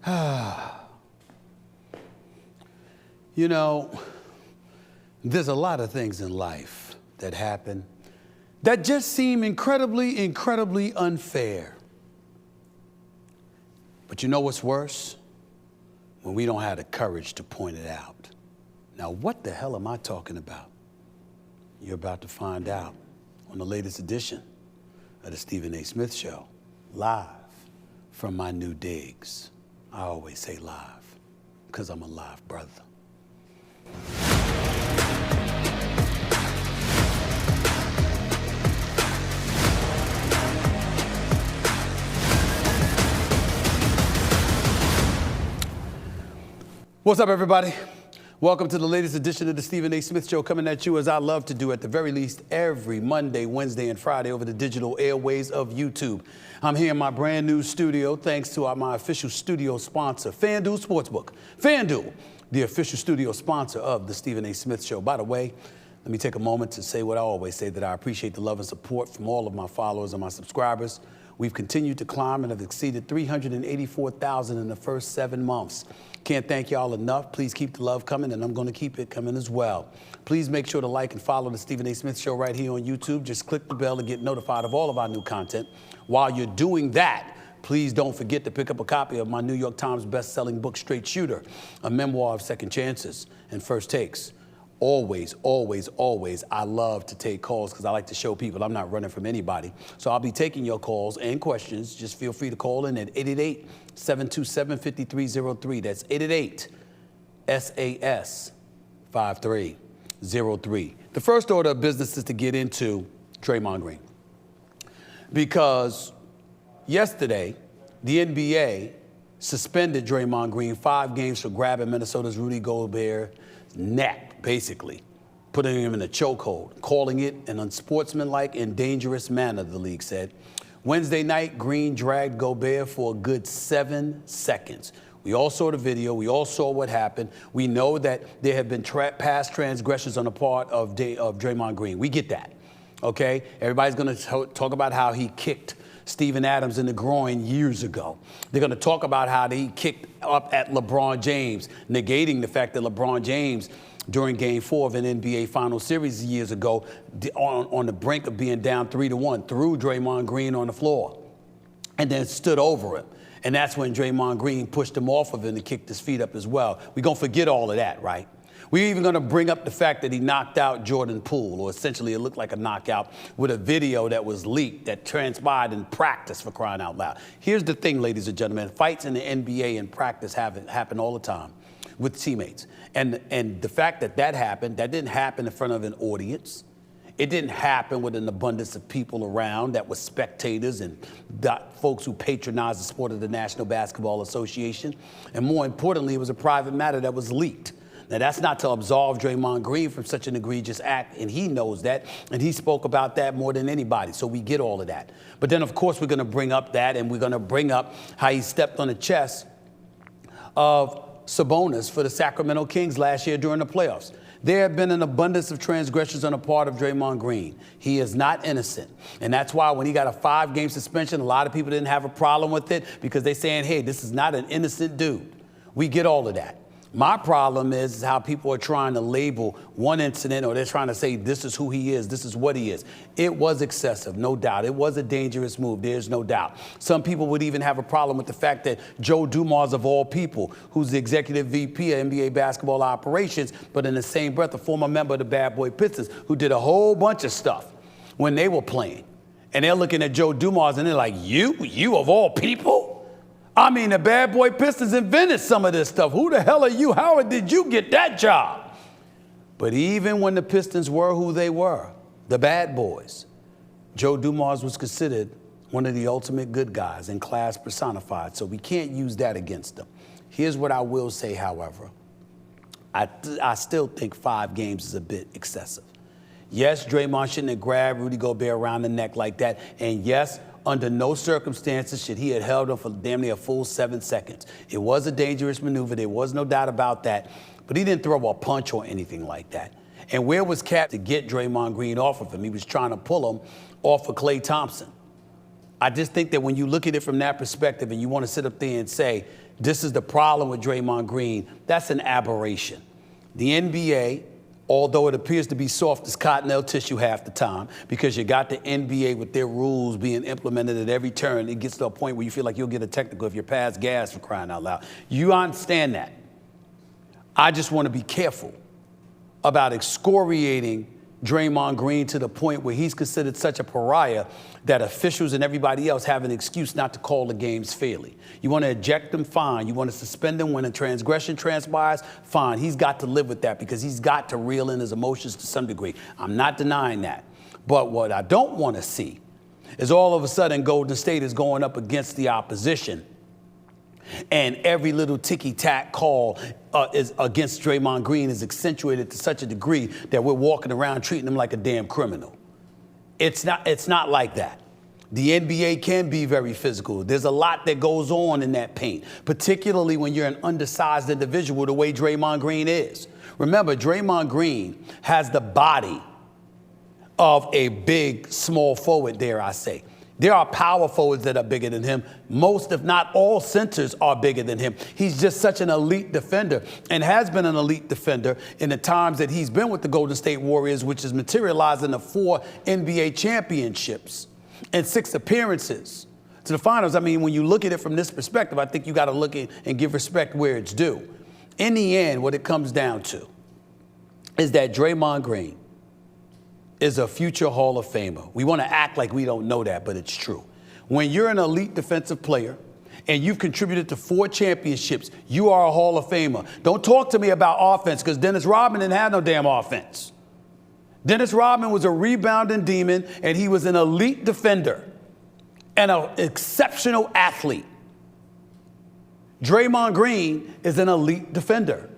You know, there's a lot of things in life that happen that just seem incredibly unfair. But you know what's worse? When we don't have the courage to point it out. Now, what the hell am I talking about? You're about to find out on the latest edition of the Stephen A. Smith Show, live from my new digs. I always say live, because I'm a live brother. What's up, everybody? Welcome to the latest edition of the Stephen A. Smith Show, coming at you as I love to do at the very least every Monday, Wednesday, and Friday over the digital airways of YouTube. I'm here in my brand new studio thanks to my official studio sponsor, FanDuel Sportsbook. FanDuel, the official studio sponsor of the Stephen A. Smith Show. By the way, let me take a moment to say what I always say, that I appreciate the love and support from all of my followers and my subscribers. We've continued to climb and have exceeded 384,000 in the first 7 months. Can't thank y'all enough. Please keep the love coming, and I'm going to keep it coming as well. Please make sure to like and follow the Stephen A. Smith Show right here on YouTube. Just click the bell and get notified of all of our new content. While you're doing that, please don't forget to pick up a copy of my New York Times best-selling book, Straight Shooter, a memoir of second chances and first takes. Always, I love to take calls because I like to show people I'm not running from anybody. So I'll be taking your calls and questions. Just feel free to call in at 888-727-5303. That's 888-SAS-5303. The first order of business is to get into Draymond Green. Because yesterday, the NBA suspended Draymond Green 5 games for grabbing Minnesota's Rudy Gobert's neck, basically, putting him in a chokehold, calling it an unsportsmanlike and dangerous manner, the league said. Wednesday night, Green dragged Gobert for a good 7 seconds. We all saw the video. We all saw what happened. We know that there have been past transgressions on the part of Draymond Green. We get that, okay? Everybody's going to talk about how he kicked Steven Adams in the groin years ago. They're going to talk about how he kicked up at LeBron James, negating the fact that LeBron James, during Game 4 of an NBA Finals Series years ago, on the brink of being down 3-1, threw Draymond Green on the floor and then stood over him. And that's when Draymond Green pushed him off of him and kicked his feet up as well. We're going to forget all of that, right? We're even going to bring up the fact that he knocked out Jordan Poole, or essentially it looked like a knockout, with a video that was leaked that transpired in practice, for crying out loud. Here's the thing, ladies and gentlemen. Fights in the NBA in practice happen all the time with teammates. And the fact that happened, that didn't happen in front of an audience. It didn't happen with an abundance of people around that were spectators and folks who patronize the sport of the National Basketball Association. And more importantly, it was a private matter that was leaked. Now, that's not to absolve Draymond Green from such an egregious act, and he knows that, and he spoke about that more than anybody, so we get all of that. But then, of course, we're going to bring up that, and we're going to bring up how he stepped on the chest of Sabonis for the Sacramento Kings last year during the playoffs. There have been an abundance of transgressions on the part of Draymond Green. He is not innocent. And that's why when he got a 5-game suspension, a lot of people didn't have a problem with it because they're saying, hey, this is not an innocent dude. We get all of that. My problem is how people are trying to label one incident, or they're trying to say this is who he is, this is what he is. It was excessive, no doubt. It was a dangerous move, there's no doubt. Some people would even have a problem with the fact that Joe Dumars, of all people, who's the executive VP of NBA basketball operations, but in the same breath, a former member of the Bad Boy Pistons, who did a whole bunch of stuff when they were playing. And they're looking at Joe Dumars and they're like, you of all people? I mean, the Bad Boy Pistons invented some of this stuff. Who the hell are you? How did you get that job? But even when the Pistons were who they were, the bad boys, Joe Dumars was considered one of the ultimate good guys in class personified. So we can't use that against them. Here's what I will say, however. I still think 5 games is a bit excessive. Yes, Draymond shouldn't have grabbed Rudy Gobert around the neck like that. And yes, under no circumstances should he have held him for damn near a full 7 seconds. It was a dangerous maneuver. There was no doubt about that. But he didn't throw a punch or anything like that. And where was Cap to get Draymond Green off of him? He was trying to pull him off of Klay Thompson. I just think that when you look at it from that perspective and you want to sit up there and say, this is the problem with Draymond Green, that's an aberration. The NBA, although it appears to be soft as cottonelle tissue half the time, because you got the NBA with their rules being implemented at every turn, it gets to a point where you feel like you'll get a technical if you're past gas, for crying out loud. You understand that. I just want to be careful about excoriating Draymond Green to the point where he's considered such a pariah that officials and everybody else have an excuse not to call the games fairly. You want to eject him, fine. You want to suspend him when a transgression transpires, fine. He's got to live with that because he's got to reel in his emotions to some degree. I'm not denying that. But what I don't want to see is all of a sudden Golden State is going up against the opposition and every little ticky-tack call is against Draymond Green is accentuated to such a degree that we're walking around treating him like a damn criminal. It's not like that. The NBA can be very physical. There's a lot that goes on in that paint, particularly when you're an undersized individual the way Draymond Green is. Remember, Draymond Green has the body of a big, small forward, dare I say. There are power forwards that are bigger than him. Most, if not all, centers are bigger than him. He's just such an elite defender and has been an elite defender in the times that he's been with the Golden State Warriors, which is materialized in the 4 NBA championships and 6 appearances to the finals. I mean, when you look at it from this perspective, I think you got to look at and give respect where it's due. In the end, what it comes down to is that Draymond Green is a future Hall of Famer. We want to act like we don't know that, but it's true. When you're an elite defensive player and you've contributed to 4 championships, you are a Hall of Famer. Don't talk to me about offense because Dennis Rodman didn't have no damn offense. Dennis Rodman was a rebounding demon and he was an elite defender and an exceptional athlete. Draymond Green is an elite defender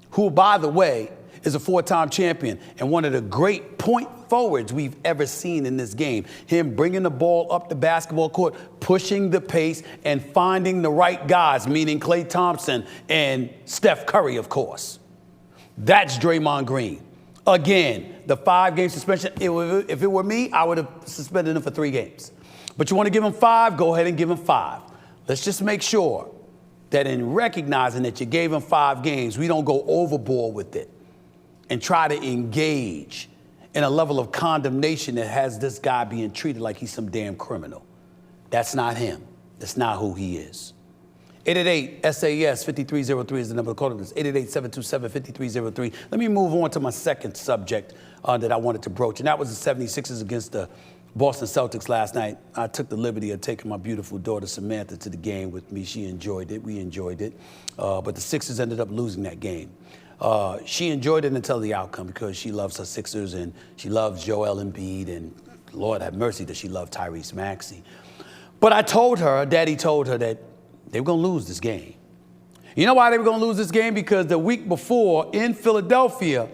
who, by the way, is a 4-time champion and one of the great point forwards we've ever seen in this game. Him bringing the ball up the basketball court, pushing the pace, and finding the right guys, meaning Klay Thompson and Steph Curry, of course. That's Draymond Green. Again, the 5-game suspension, if it were me, I would have suspended him for 3 games. But you want to give him 5, go ahead and give him 5. Let's just make sure that in recognizing that you gave him 5 games, we don't go overboard with it and try to engage in a level of condemnation that has this guy being treated like he's some damn criminal. That's not him. That's not who he is. 888-SAS-5303 is the number to call. This 888-727-5303. Let me move on to my second subject that I wanted to broach, and that was the 76ers against the Boston Celtics last night. I took the liberty of taking my beautiful daughter Samantha to the game with me. She enjoyed it. We enjoyed it. But the Sixers ended up losing that game. She enjoyed it until the outcome because she loves her Sixers and she loves Joel Embiid and Lord have mercy that she loved Tyrese Maxey. But I told her, Daddy told her that they were going to lose this game. You know why they were going to lose this game? Because the week before in Philadelphia,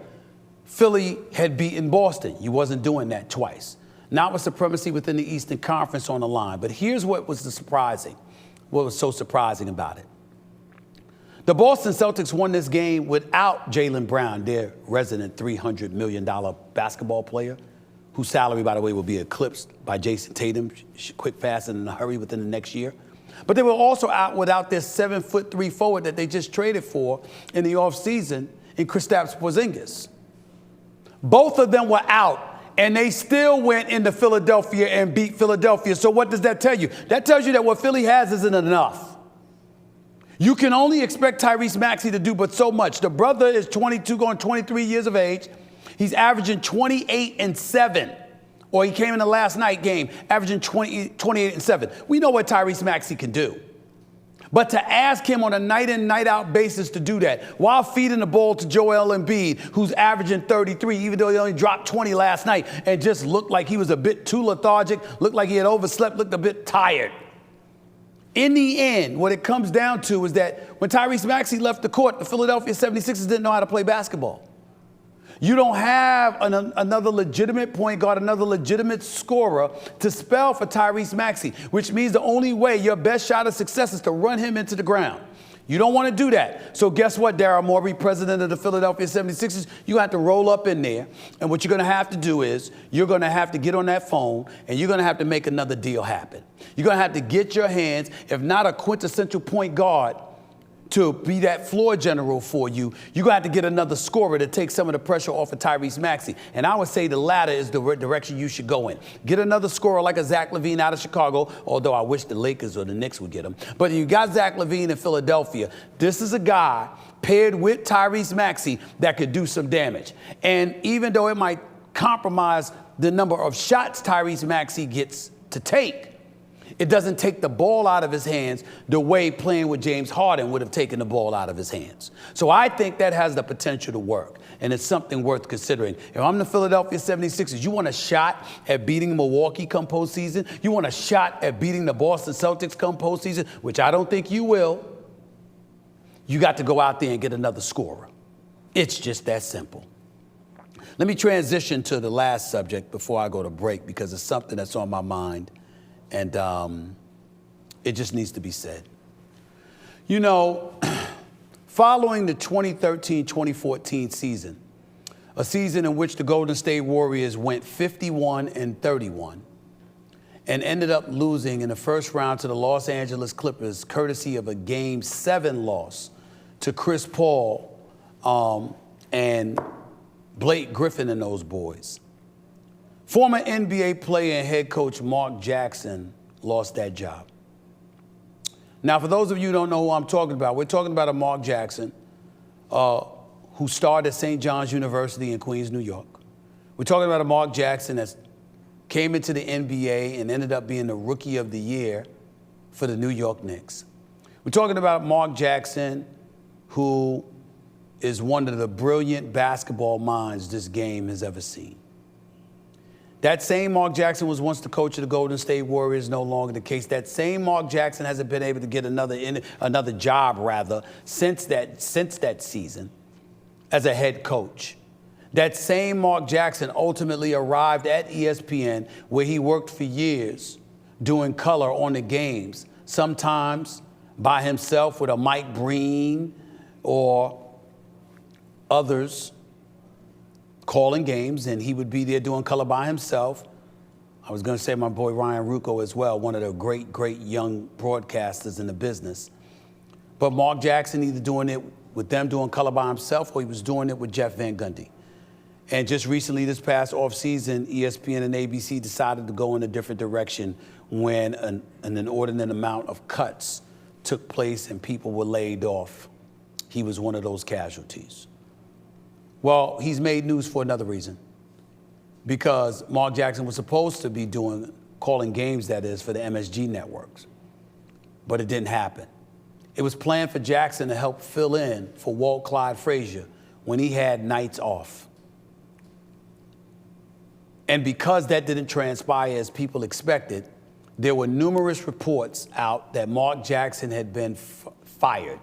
Philly had beaten Boston. You wasn't doing that twice. Not with supremacy within the Eastern Conference on the line. But here's what was what was so surprising about it. The Boston Celtics won this game without Jaylen Brown, their resident $300 million basketball player, whose salary, by the way, will be eclipsed by Jason Tatum, quick, fast, and in a hurry within the next year. But they were also out without their 7'3" forward that they just traded for in the offseason in Kristaps Porzingis. Both of them were out, and they still went into Philadelphia and beat Philadelphia. So what does that tell you? That tells you that what Philly has isn't enough. You can only expect Tyrese Maxey to do but so much. The brother is 22, going 23 years of age. He's averaging 28 and 7. Or he came in the last night game, averaging 28 and 7. We know what Tyrese Maxey can do. But to ask him on a night-in, night-out basis to do that while feeding the ball to Joel Embiid, who's averaging 33, even though he only dropped 20 last night, and just looked like he was a bit too lethargic, looked like he had overslept, looked a bit tired. In the end, what it comes down to is that when Tyrese Maxey left the court, the Philadelphia 76ers didn't know how to play basketball. You don't have another legitimate point guard, another legitimate scorer to spell for Tyrese Maxey, which means the only way your best shot of success is to run him into the ground. You don't want to do that. So guess what, Daryl Morey, president of the Philadelphia 76ers? You have to roll up in there. And what you're going to have to do is you're going to have to get on that phone and you're going to have to make another deal happen. You're going to have to get your hands, if not a quintessential point guard, to be that floor general for you. You're going to have to get another scorer to take some of the pressure off of Tyrese Maxey. And I would say the latter is the direction you should go in. Get another scorer like a Zach LaVine out of Chicago, although I wish the Lakers or the Knicks would get him. But you got Zach LaVine in Philadelphia. This is a guy paired with Tyrese Maxey that could do some damage. And even though it might compromise the number of shots Tyrese Maxey gets to take, it doesn't take the ball out of his hands the way playing with James Harden would have taken the ball out of his hands. So I think that has the potential to work, and it's something worth considering. If I'm the Philadelphia 76ers, you want a shot at beating Milwaukee come postseason? You want a shot at beating the Boston Celtics come postseason, which I don't think you will? You got to go out there and get another scorer. It's just that simple. Let me transition to the last subject before I go to break, because it's something that's on my mind. And it just needs to be said. You know, following the 2013-2014 season, a season in which the Golden State Warriors went 51-31 and ended up losing in the first round to the Los Angeles Clippers, courtesy of a Game 7 loss to Chris Paul and Blake Griffin and those boys. Former NBA player and head coach Mark Jackson lost that job. Now, for those of you who don't know who I'm talking about, we're talking about a Mark Jackson who starred at St. John's University in Queens, New York. We're talking about a Mark Jackson that came into the NBA and ended up being the Rookie of the Year for the New York Knicks. We're talking about Mark Jackson, who is one of the brilliant basketball minds this game has ever seen. That same Mark Jackson was once the coach of the Golden State Warriors, no longer the case. That same Mark Jackson hasn't been able to get another job since that season as a head coach. That same Mark Jackson ultimately arrived at ESPN, where he worked for years doing color on the games, sometimes by himself with a Mike Breen or others calling games, and he would be there doing color by himself. I was going to say my boy Ryan Rucco as well, one of the great, great young broadcasters in the business. But Mark Jackson either doing it with them doing color by himself, or he was doing it with Jeff Van Gundy. And just recently, this past offseason, ESPN and ABC decided to go in a different direction when an inordinate amount of cuts took place and people were laid off. He was one of those casualties. Well, he's made news for another reason, because Mark Jackson was supposed to be calling games, that is, for the MSG networks, but it didn't happen. It was planned for Jackson to help fill in for Walt Clyde Frazier when he had nights off. And because that didn't transpire as people expected, there were numerous reports out that Mark Jackson had been fired.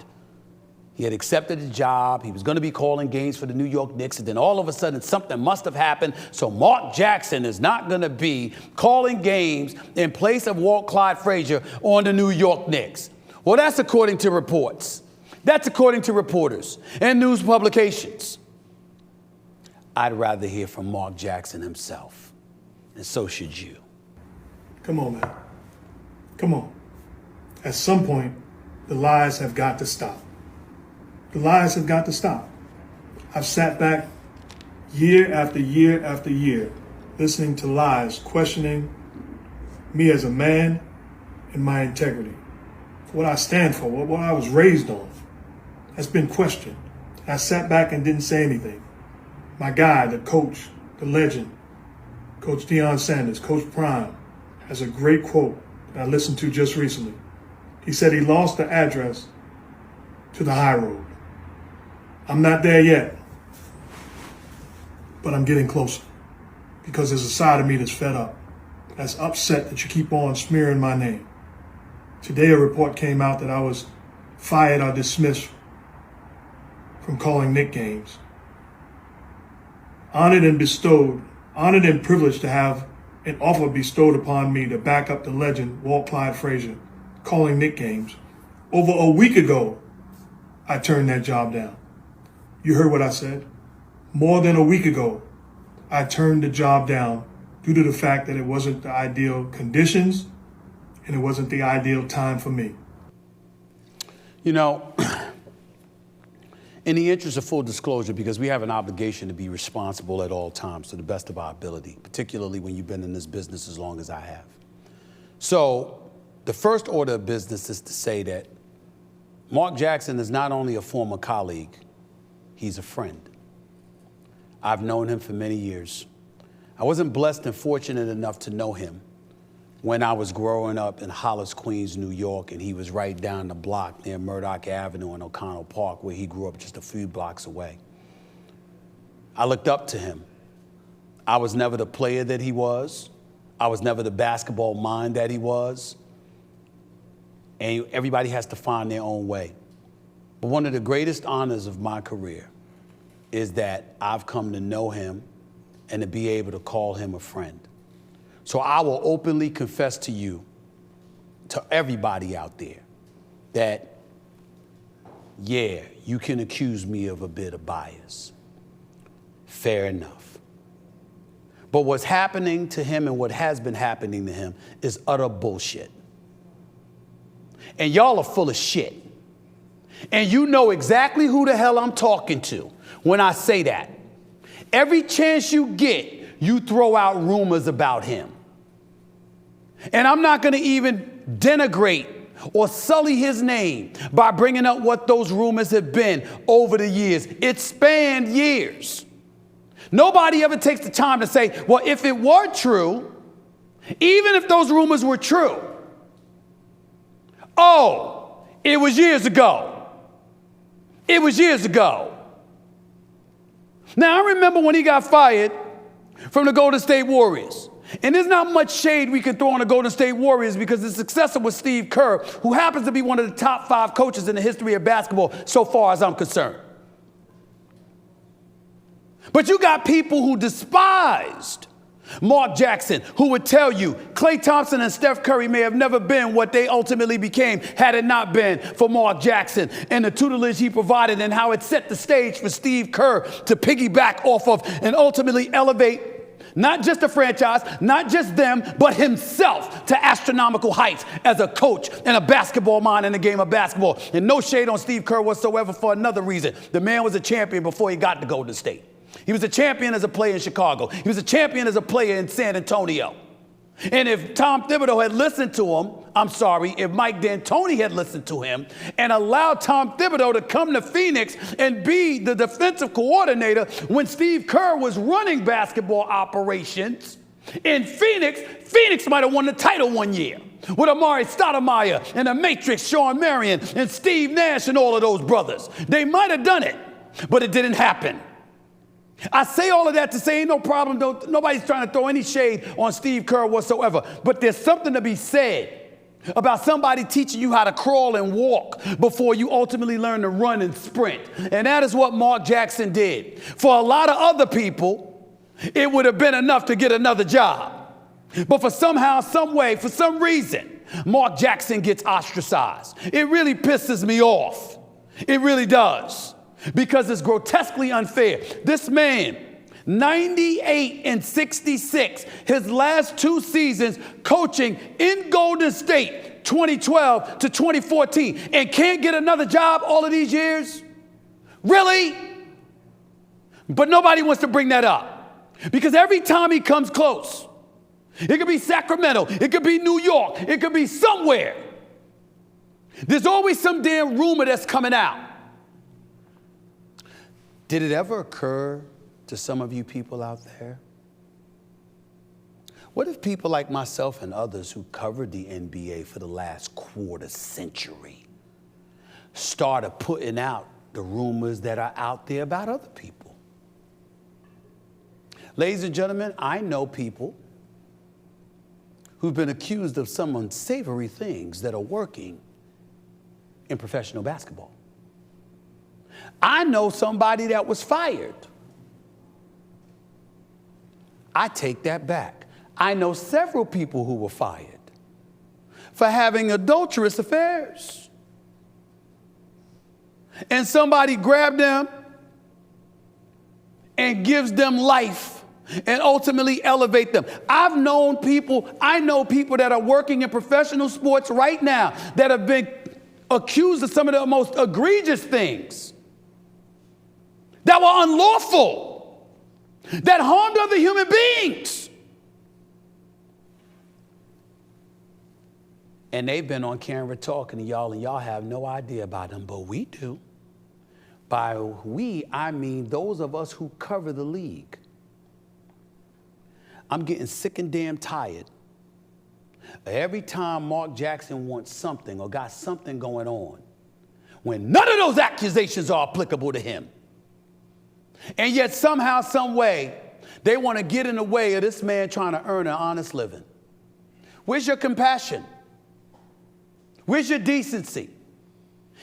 He had accepted the job. He was going to be calling games for the New York Knicks. And then all of a sudden, something must have happened. So Mark Jackson is not going to be calling games in place of Walt Clyde Frazier on the New York Knicks. Well, that's according to reports. That's according to reporters and news publications. I'd rather hear from Mark Jackson himself. And so should you. Come on, man. Come on. At some point, the lies have got to stop. The lies have got to stop. I've sat back year after year after year, listening to lies, questioning me as a man and my integrity. What I stand for, what I was raised on, has been questioned. I sat back and didn't say anything. My guy, the coach, the legend, Coach Deion Sanders, Coach Prime, has a great quote that I listened to just recently. He said he lost the address to the high road. I'm not there yet, but I'm getting closer, because there's a side of me that's fed up, that's upset that you keep on smearing my name. Today a report came out that I was fired or dismissed from calling Knick games. Honored and privileged to have an offer bestowed upon me to back up the legend Walt Clyde Frazier calling Knick games. Over a week ago, I turned that job down. You heard what I said. More than a week ago, I turned the job down due to the fact that it wasn't the ideal conditions and it wasn't the ideal time for me. You know, in the interest of full disclosure, because we have an obligation to be responsible at all times to the best of our ability, particularly when you've been in this business as long as I have. So the first order of business is to say that Mark Jackson is not only a former colleague, he's a friend. I've known him for many years. I wasn't blessed and fortunate enough to know him when I was growing up in Hollis, Queens, New York, and he was right down the block near Murdoch Avenue and O'Connell Park, where he grew up just a few blocks away. I looked up to him. I was never the player that he was. I was never the basketball mind that he was. And everybody has to find their own way. But one of the greatest honors of my career is that I've come to know him and to be able to call him a friend. So I will openly confess to you, to everybody out there, that, yeah, you can accuse me of a bit of bias. Fair enough. But what's happening to him and what has been happening to him is utter bullshit. And y'all are full of shit. And you know exactly who the hell I'm talking to when I say that. Every chance you get, you throw out rumors about him. And I'm not going to even denigrate or sully his name by bringing up what those rumors have been over the years. It spanned years. Nobody ever takes the time to say, well, if it were true, even if those rumors were true, oh, it was years ago. It was years ago. Now, I remember when he got fired from the Golden State Warriors. And there's not much shade we can throw on the Golden State Warriors because the successor was Steve Kerr, who happens to be one of the top 5 coaches in the history of basketball so far as I'm concerned. But you got people who despised Mark Jackson, who would tell you Klay Thompson and Steph Curry may have never been what they ultimately became had it not been for Mark Jackson and the tutelage he provided and how it set the stage for Steve Kerr to piggyback off of and ultimately elevate not just the franchise, not just them, but himself to astronomical heights as a coach and a basketball mind in the game of basketball. And no shade on Steve Kerr whatsoever for another reason. The man was a champion before he got to Golden State. He was a champion as a player in Chicago. He was a champion as a player in San Antonio. And if Tom Thibodeau had listened to him, if Mike D'Antoni had listened to him and allowed Tom Thibodeau to come to Phoenix and be the defensive coordinator when Steve Kerr was running basketball operations in Phoenix, Phoenix might have won the title one year with Amari Stoudemire and the Matrix, Sean Marion and Steve Nash and all of those brothers. They might have done it, but it didn't happen. I say all of that to say ain't no problem. Nobody's trying to throw any shade on Steve Kerr whatsoever. But there's something to be said about somebody teaching you how to crawl and walk before you ultimately learn to run and sprint. And that is what Mark Jackson did. For a lot of other people, it would have been enough to get another job. But for somehow, some way, for some reason, Mark Jackson gets ostracized. It really pisses me off. It really does. Because it's grotesquely unfair. This man, 98 and 66, his last 2 seasons coaching in Golden State, 2012 to 2014, and can't get another job all of these years? Really? But nobody wants to bring that up. Because every time he comes close, it could be Sacramento, it could be New York, it could be somewhere, there's always some damn rumor that's coming out. Did it ever occur to some of you people out there? What if people like myself and others who covered the NBA for the last quarter century started putting out the rumors that are out there about other people? Ladies and gentlemen, I know people who've been accused of some unsavory things that are working in professional basketball. I know somebody that was fired. I take that back. I know several people who were fired for having adulterous affairs. and somebody grabs them and gives them life and ultimately elevate them. I know people that are working in professional sports right now that have been accused of some of the most egregious things that were unlawful, that harmed other human beings. And they've been on camera talking to y'all, and y'all have no idea about them, but we do. By we, I mean those of us who cover the league. I'm getting sick and damn tired. Every time Mark Jackson wants something or got something going on, when none of those accusations are applicable to him, and yet somehow, some way, they want to get in the way of this man trying to earn an honest living. Where's your compassion? Where's your decency?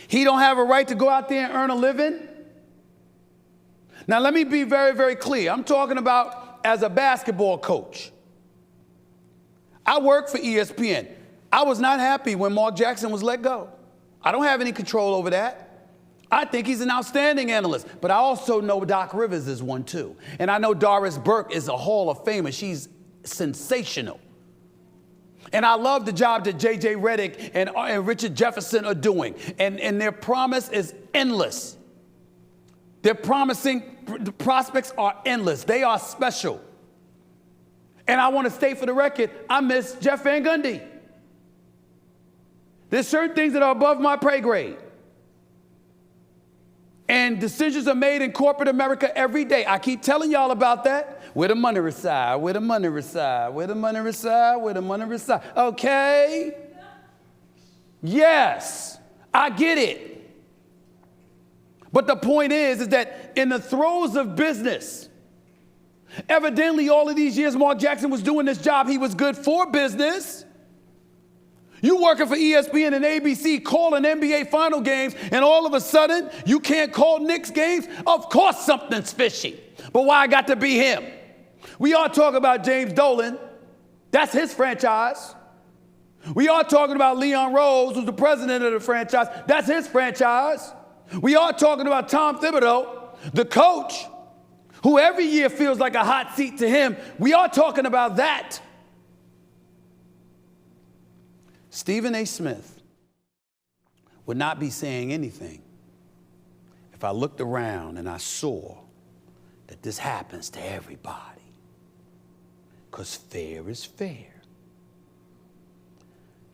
He don't have a right to go out there and earn a living? Now, let me be very, very clear. I'm talking about as a basketball coach. I work for ESPN. I was not happy when Mark Jackson was let go. I don't have any control over that. I think he's an outstanding analyst, but I also know Doc Rivers is one too. And I know Doris Burke is a Hall of Famer. She's sensational. And I love the job that J.J. Redick and Richard Jefferson are doing. And their promise is endless. The prospects are endless. They are special. And I want to state for the record, I miss Jeff Van Gundy. There's certain things that are above my pay grade. And decisions are made in corporate America every day. I keep telling y'all about that. Where the money reside, where the money reside, where the money reside, where the money reside. Okay? Yes, I get it. But the point is that in the throes of business, evidently all of these years Mark Jackson was doing this job, he was good for business. You working for ESPN and ABC calling NBA final games, and all of a sudden you can't call Knicks games? Of course something's fishy. But why I got to be him? We all talk about James Dolan. That's his franchise. We are talking about Leon Rose, who's the president of the franchise. That's his franchise. We are talking about Tom Thibodeau, the coach, who every year feels like a hot seat to him. We are talking about that. Stephen A. Smith would not be saying anything if I looked around and I saw that this happens to everybody. Because fair is fair.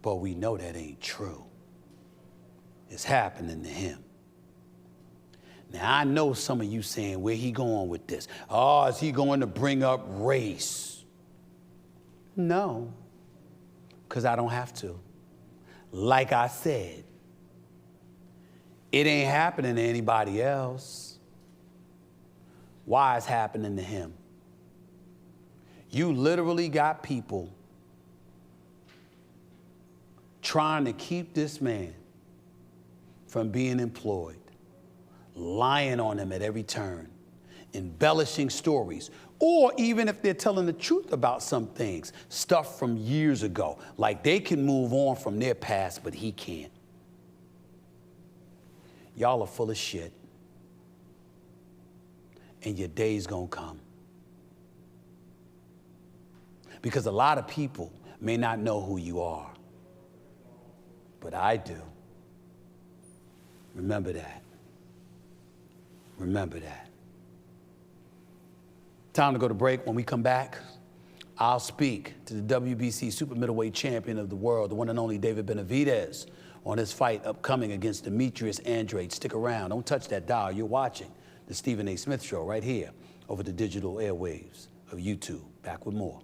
But we know that ain't true. It's happening to him. Now, I know some of you saying, where he going with this? Oh, is he going to bring up race? No, because I don't have to. Like I said, it ain't happening to anybody else. Why it's happening to him? You literally got people trying to keep this man from being employed, lying on him at every turn, embellishing stories, or even if they're telling the truth about some things, stuff from years ago, like they can move on from their past, but he can't. Y'all are full of shit. And your day's gonna come. Because a lot of people may not know who you are, but I do. Remember that. Remember that. Time to go to break. When we come back, I'll speak to the WBC super middleweight champion of the world, the one and only David Benavidez, on his fight upcoming against Demetrius Andrade. Stick around. Don't touch that dial. You're watching the Stephen A. Smith Show right here over the digital airwaves of YouTube. Back with more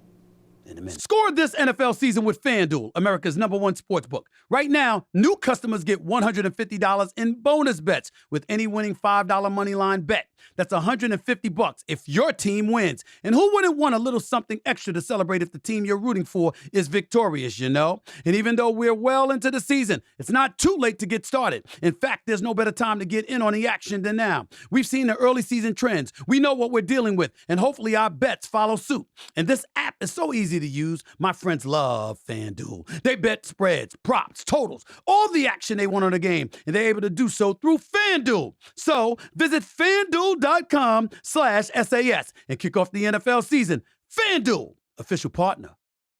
in a minute. Score this NFL season with FanDuel, America's #1 sportsbook. Right now, new customers get $150 in bonus bets with any winning $5 money line bet. That's $150 if your team wins. And who wouldn't want a little something extra to celebrate if the team you're rooting for is victorious, you know? And even though we're well into the season, it's not too late to get started. In fact, there's no better time to get in on the action than now. We've seen the early season trends. We know what we're dealing with, and hopefully our bets follow suit. And this app is so easy easy to use. My friends love FanDuel. They bet spreads, props, totals, all the action they want on the game, and they're able to do so through FanDuel. So visit FanDuel.com/SAS and kick off the NFL season. FanDuel, official partner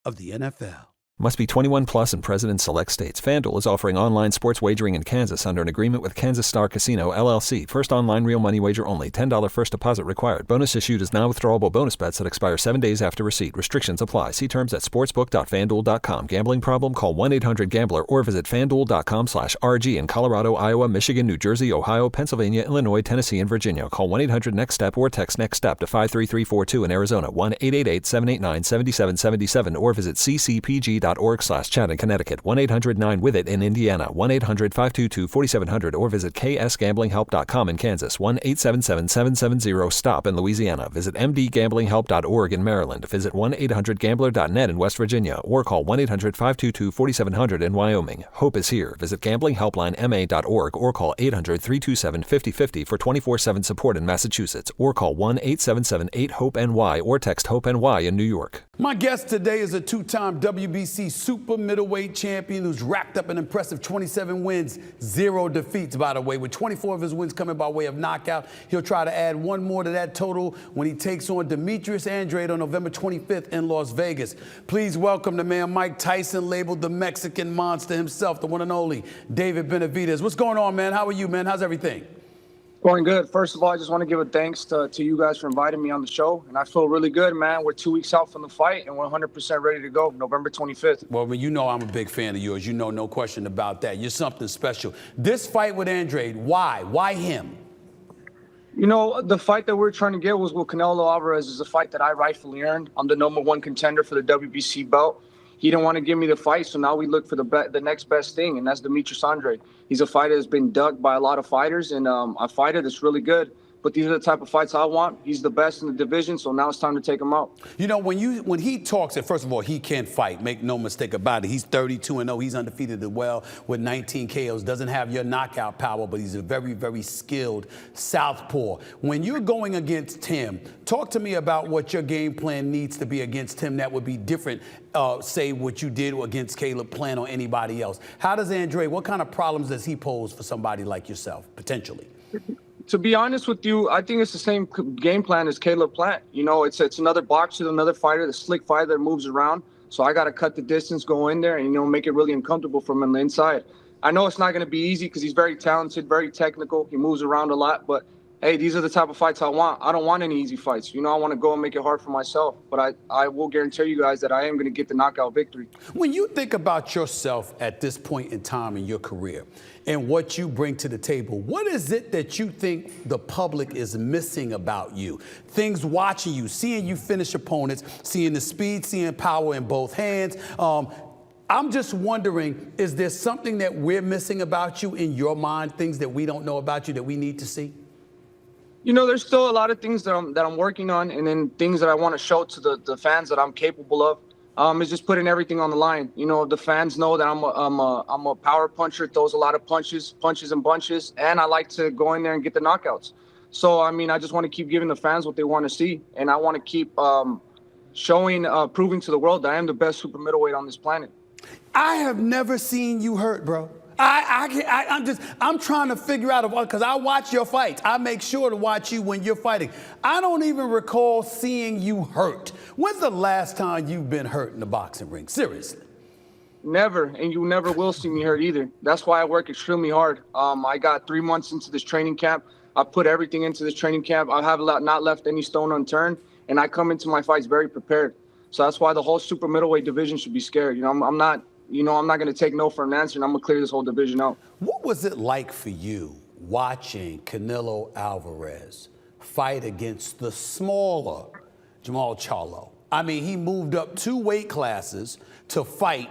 of the NFL. Must be 21 plus and present in select states. FanDuel is offering online sports wagering in Kansas under an agreement with Kansas Star Casino, LLC. First online real money wager only. $10 first deposit required. Bonus issued is non-withdrawable bonus bets that expire 7 days after receipt. Restrictions apply. See terms at sportsbook.fanduel.com. Gambling problem? Call 1-800-GAMBLER or visit fanduel.com/RG in Colorado, Iowa, Michigan, New Jersey, Ohio, Pennsylvania, Illinois, Tennessee, and Virginia. Call 1-800-NEXT-STEP or text NEXT-STEP to 53342 in Arizona. 1-888-789-7777 or visit ccpg.org/chat in Connecticut. 1-800-9-WITH-IT in Indiana. 1-800-522-4700 or visit ksgamblinghelp.com in Kansas. 1-877-770-STOP in Louisiana. Visit mdgamblinghelp.org in Maryland. Visit 1-800-GAMBLER.net in West Virginia or call 1-800-522-4700 in Wyoming. Hope is here. Visit gamblinghelplinema.org or call 800-327-5050 for 24/7 support in Massachusetts or call 1-877-8-HOPE-NY or text HOPE-NY in New York. My guest today is a two-time WBC super middleweight champion who's racked up an impressive 27 wins, 0 defeats, by the way, with 24 of his wins coming by way of knockout. He'll try to add one more to that total when he takes on Demetrius Andrade on November 25th in Las Vegas. Please welcome the man Mike Tyson, labeled the Mexican monster himself, the one and only David Benavidez. What's going on, man? How are you, man? How's everything? Going good. First of all, I just want to give a thanks to you guys for inviting me on the show. And I feel really good, man. We're 2 weeks out from the fight, and we're 100% ready to go November 25th. Well, you know I'm a big fan of yours. You know, no question about that. You're something special. This fight with Andrade, why? Why him? You know, the fight that we're trying to get was with Canelo Alvarez. Is a fight that I rightfully earned. I'm the #1 contender for the WBC belt. He didn't want to give me the fight, so now we look for the next best thing, and that's Demetrius Andrade. He's a fighter that's been dug by a lot of fighters, and a fighter that's really good. But these are the type of fights I want. He's the best in the division, so now it's time to take him out. You know, when he talks, and first of all, he can fight. Make no mistake about it. He's 32-0. He's undefeated as well with 19 KOs. Doesn't have your knockout power, but he's a very, very skilled southpaw. When you're going against him, talk to me about what your game plan needs to be against him that would be different, say, what you did against Caleb Plant or anybody else. How does Andrade, what kind of problems does he pose for somebody like yourself, potentially? To be honest with you, I think it's the same game plan as Caleb Plant. You know, it's another boxer, another fighter, the slick fighter that moves around. So I got to cut the distance, go in there, and, you know, make it really uncomfortable for him on the inside. I know it's not going to be easy because he's very talented, very technical. He moves around a lot. But, hey, these are the type of fights I want. I don't want any easy fights. You know, I want to go and make it hard for myself. But I will guarantee you guys that I am going to get the knockout victory. When you think about yourself at this point in time in your career and what you bring to the table, what is it that you think the public is missing about you? Things watching you, seeing you finish opponents, seeing the speed, seeing power in both hands. I'm just wondering, is there something that we're missing about you in your mind, things that we don't know about you that we need to see? You know, there's still a lot of things that I'm working on, and then things that I want to show to the fans that I'm capable of. Is just putting everything on the line. You know, the fans know that I'm a power puncher, throws a lot of punches and bunches, and I like to go in there and get the knockouts. So, I mean, I just want to keep giving the fans what they want to see, and I want to keep proving to the world that I am the best super middleweight on this planet. I have never seen you hurt, bro. I'm trying to figure out, because I watch your fights. I make sure to watch you when you're fighting. I don't even recall seeing you hurt. When's the last time you've been hurt in the boxing ring? Seriously. Never, and you never will see me hurt either. That's why I work extremely hard. I got 3 months into this training camp. I put everything into this training camp. I have not left any stone unturned, and I come into my fights very prepared. So that's why the whole super middleweight division should be scared. You know, I'm not going to take no for an answer, and I'm going to clear this whole division out. What was it like for you watching Canelo Alvarez fight against the smaller Jamal Charlo? I mean, he moved up 2 weight classes to fight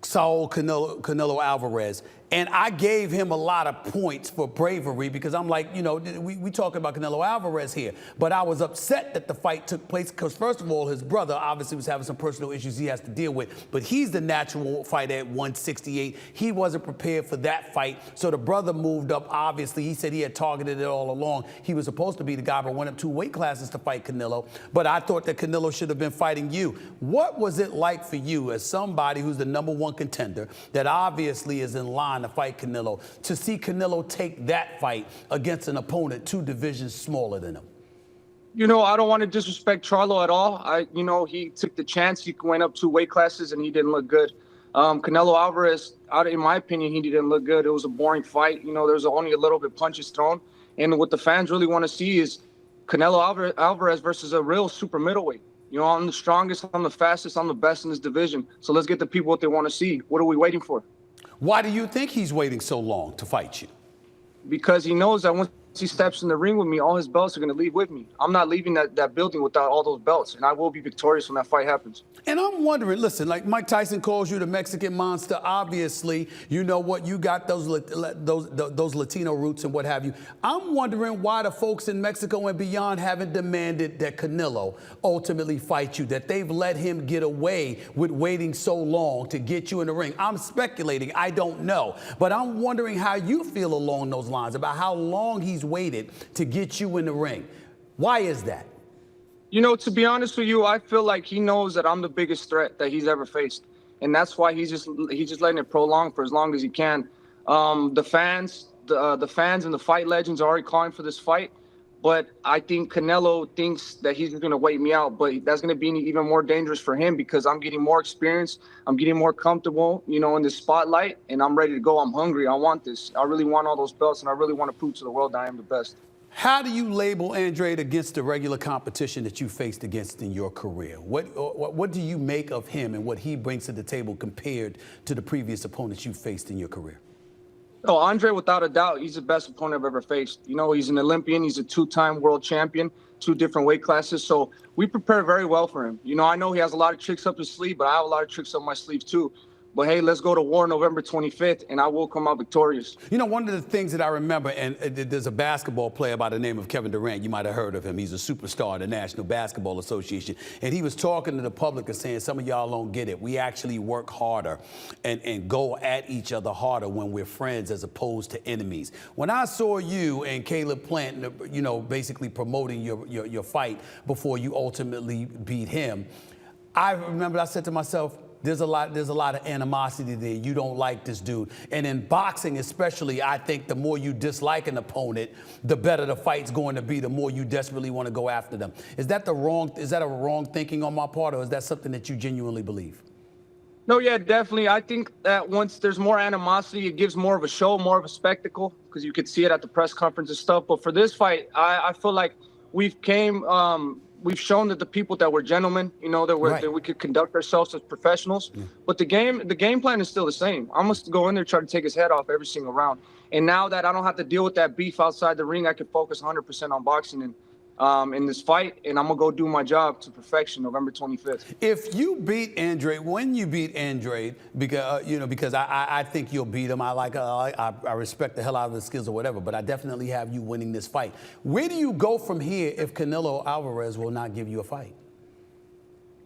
Saul Canelo Alvarez, And I gave him a lot of points for bravery because I'm like, we talking about Canelo Alvarez here. But I was upset that the fight took place because, first of all, his brother obviously was having some personal issues he has to deal with. But he's the natural fighter at 168. He wasn't prepared for that fight. So the brother moved up. Obviously, he said he had targeted it all along. He was supposed to be the guy, but went up 2 weight classes to fight Canelo. But I thought that Canelo should have been fighting you. What was it like for you as somebody who's the #1 contender that obviously is in line to fight Canelo, to see Canelo take that fight against an opponent 2 divisions smaller than him? I don't want to disrespect Charlo at all. He took the chance. He went up 2 weight classes and he didn't look good. Canelo Alvarez, in my opinion, he didn't look good. It was a boring fight. There was only a little bit punches thrown. And what the fans really want to see is Canelo Alvarez versus a real super middleweight. I'm the strongest, I'm the fastest, I'm the best in this division. So let's get the people what they want to see. What are we waiting for? Why do you think he's waiting so long to fight you? Because he knows that once he steps in the ring with me, all his belts are going to leave with me. I'm not leaving that building without all those belts, and I will be victorious when that fight happens. And I'm wondering, listen, like Mike Tyson calls you the Mexican monster. Obviously, you know what, you got those Latino roots and what have you. I'm wondering why the folks in Mexico and beyond haven't demanded that Canelo ultimately fight you, that they've let him get away with waiting so long to get you in the ring. I'm speculating, I don't know. But I'm wondering how you feel along those lines, about how long he's waited to get you in the ring. Why is that? To be honest with you, I feel like he knows that I'm the biggest threat that he's ever faced. And that's why he's just letting it prolong for as long as he can. The fans and the fight legends are already calling for this fight. But I think Canelo thinks that he's going to wait me out. But that's going to be even more dangerous for him because I'm getting more experience. I'm getting more comfortable, in the spotlight. And I'm ready to go. I'm hungry. I want this. I really want all those belts. And I really want to prove to the world that I am the best. How do you label Andrade against the regular competition that you faced against in your career? What do you make of him and what he brings to the table compared to the previous opponents you faced in your career? Oh, Andre, without a doubt, he's the best opponent I've ever faced. He's an Olympian. He's a 2-time world champion, 2 different weight classes. So we prepare very well for him. I know he has a lot of tricks up his sleeve, but I have a lot of tricks up my sleeve too. But hey, let's go to war November 25th, and I will come out victorious. One of the things that I remember, and there's a basketball player by the name of Kevin Durant. You might have heard of him. He's a superstar in the National Basketball Association. And he was talking to the public and saying, some of y'all don't get it. We actually work harder and go at each other harder when we're friends as opposed to enemies. When I saw you and Caleb Plant, basically promoting your fight before you ultimately beat him, I remember I said to myself, there's a lot of animosity there. You don't like this dude. And in boxing especially, I think the more you dislike an opponent, the better the fight's going to be, the more you desperately want to go after them. Is that a wrong thinking on my part, or is that something that you genuinely believe? No, yeah, definitely. I think that once there's more animosity, it gives more of a show, more of a spectacle, because you could see it at the press conference and stuff. But for this fight, I feel like we've shown that the people that we're gentlemen, that we could conduct ourselves as professionals. Yeah. But the game plan is still the same. I must go in there, try to take his head off every single round. And now that I don't have to deal with that beef outside the ring, I can focus 100% on boxing and in this fight, and I'm gonna go do my job to perfection November 25th. If you beat Andrade, when you beat Andrade, because I think you'll beat him. I respect the hell out of his skills or whatever, but I definitely have you winning this fight. Where do you go from here if Canelo Alvarez will not give you a fight?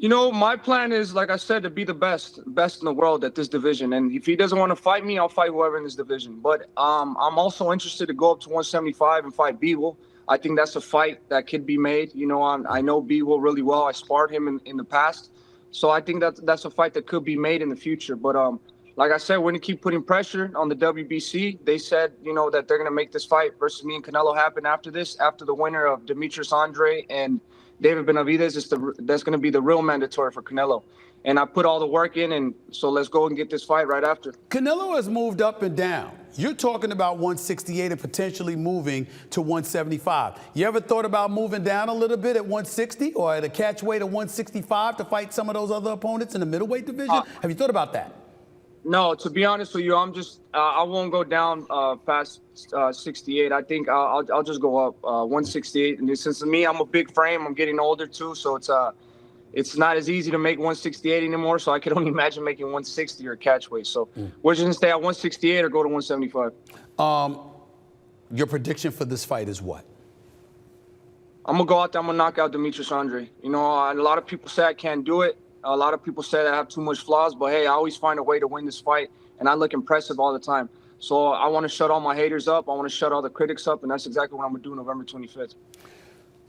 My plan is, like I said, to be the best in the world at this division. And if he doesn't want to fight me, I'll fight whoever in this division. But I'm also interested to go up to 175 and fight Beagle. I think that's a fight that could be made. I know Beagle really well. I sparred him in the past. So I think that's a fight that could be made in the future. But like I said, we're going to keep putting pressure on the WBC. They said, that they're going to make this fight versus me and Canelo happen after this, after the winner of Demetrius Andre and David Benavidez. That's going to be the real mandatory for Canelo. And I put all the work in, and so let's go and get this fight right after. Canelo has moved up and down. You're talking about 168 and potentially moving to 175. You ever thought about moving down a little bit at 160 or at a catch weight of 165 to fight some of those other opponents in the middleweight division? Have you thought about that? No, to be honest with you, I'm just I won't go down past 68. I think I'll just go up 168. And since me, I'm a big frame. I'm getting older too, so it's not as easy to make 168 anymore, so I could only imagine making 160 or catch weight. So we're just going to stay at 168 or go to 175. Your prediction for this fight is what? I'm going to go out there, I'm going to knock out Demetrius Andre. You know, a lot of people say I can't do it. A lot of people say I have too much flaws, but hey, I always find a way to win this fight, and I look impressive all the time. So I want to shut all my haters up. I want to shut all the critics up, and that's exactly what I'm going to do November 25th.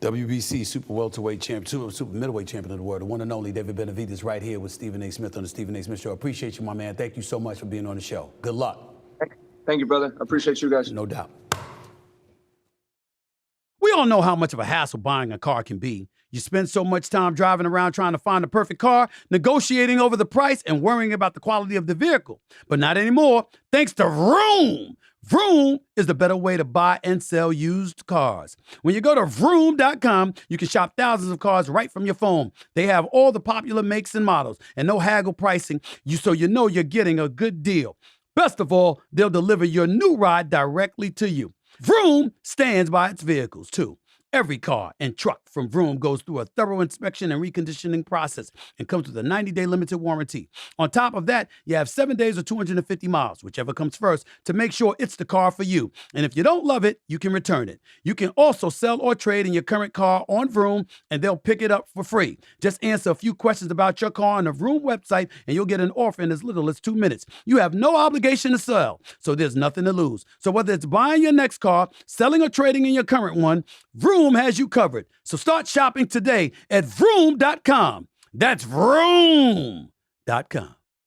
WBC super welterweight champion, super middleweight champion of the world, the one and only David Benavidez, right here with Stephen A. Smith on the Stephen A. Smith Show. I appreciate you, my man. Thank you so much for being on the show. Good luck. Thank you, brother. I appreciate you guys. No doubt. We all know how much of a hassle buying a car can be. You spend so much time driving around trying to find the perfect car, negotiating over the price, and worrying about the quality of the vehicle. But not anymore, thanks to Vroom. Vroom is the better way to buy and sell used cars. When you go to Vroom.com, you can shop thousands of cars right from your phone. They have all the popular makes and models and no haggle pricing, so you know you're getting a good deal. Best of all, they'll deliver your new ride directly to you. Vroom stands by its vehicles, too. Every car and truck from Vroom goes through a thorough inspection and reconditioning process and comes with a 90-day limited warranty. On top of that, you have 7 days or 250 miles, whichever comes first, to make sure it's the car for you. And if you don't love it, you can return it. You can also sell or trade in your current car on Vroom, and they'll pick it up for free. Just answer a few questions about your car on the Vroom website, and you'll get an offer in as little as 2 minutes. You have no obligation to sell, so there's nothing to lose. So whether it's buying your next car, selling or trading in your current one, Vroom has you covered. So start shopping today at Vroom.com. That's Vroom.com.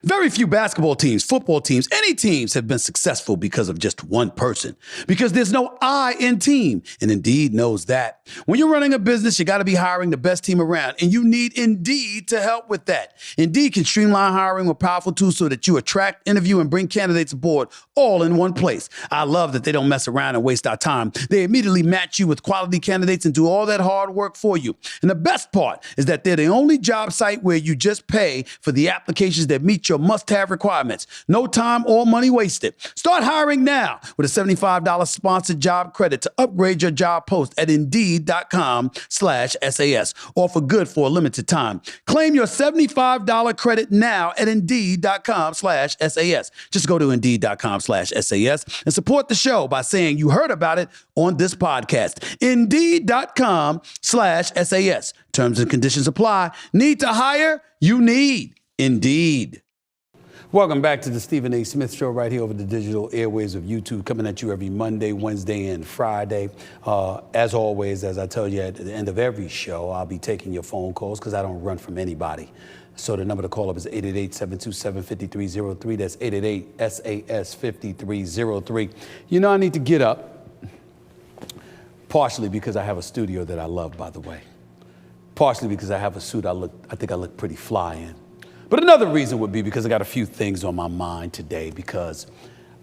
Very few basketball teams, football teams, any teams have been successful because of just one person. Because there's no I in team, and Indeed knows that. When you're running a business, you got to be hiring the best team around, and you need Indeed to help with that. Indeed can streamline hiring with powerful tools so that you attract, interview, and bring candidates aboard all in one place. I love that they don't mess around and waste our time. They immediately match you with quality candidates and do all that hard work for you. And the best part is that they're the only job site where you just pay for the applications that meet your must-have requirements. No time or money wasted. Start hiring now with a $75 sponsored job credit to upgrade your job post at Indeed.com/SAS. Offer good for a limited time. Claim your $75 credit now at Indeed.com/SAS. Just go to Indeed.com/SAS and support the show by saying you heard about it on this podcast. Indeed.com/SAS. Terms and conditions apply. Need to hire? You need Indeed. Welcome back to the Stephen A. Smith Show right here over the digital airwaves of YouTube, coming at you every Monday, Wednesday, and Friday. As always, as I tell you at the end of every show, I'll be taking your phone calls because I don't run from anybody. So the number to call up is 888-727-5303. That's 888-SAS-5303. You know, I need to get up, partially because I have a studio that I love, by the way. Partially because I have a suit I think I look pretty fly in. But another reason would be because I got a few things on my mind today, because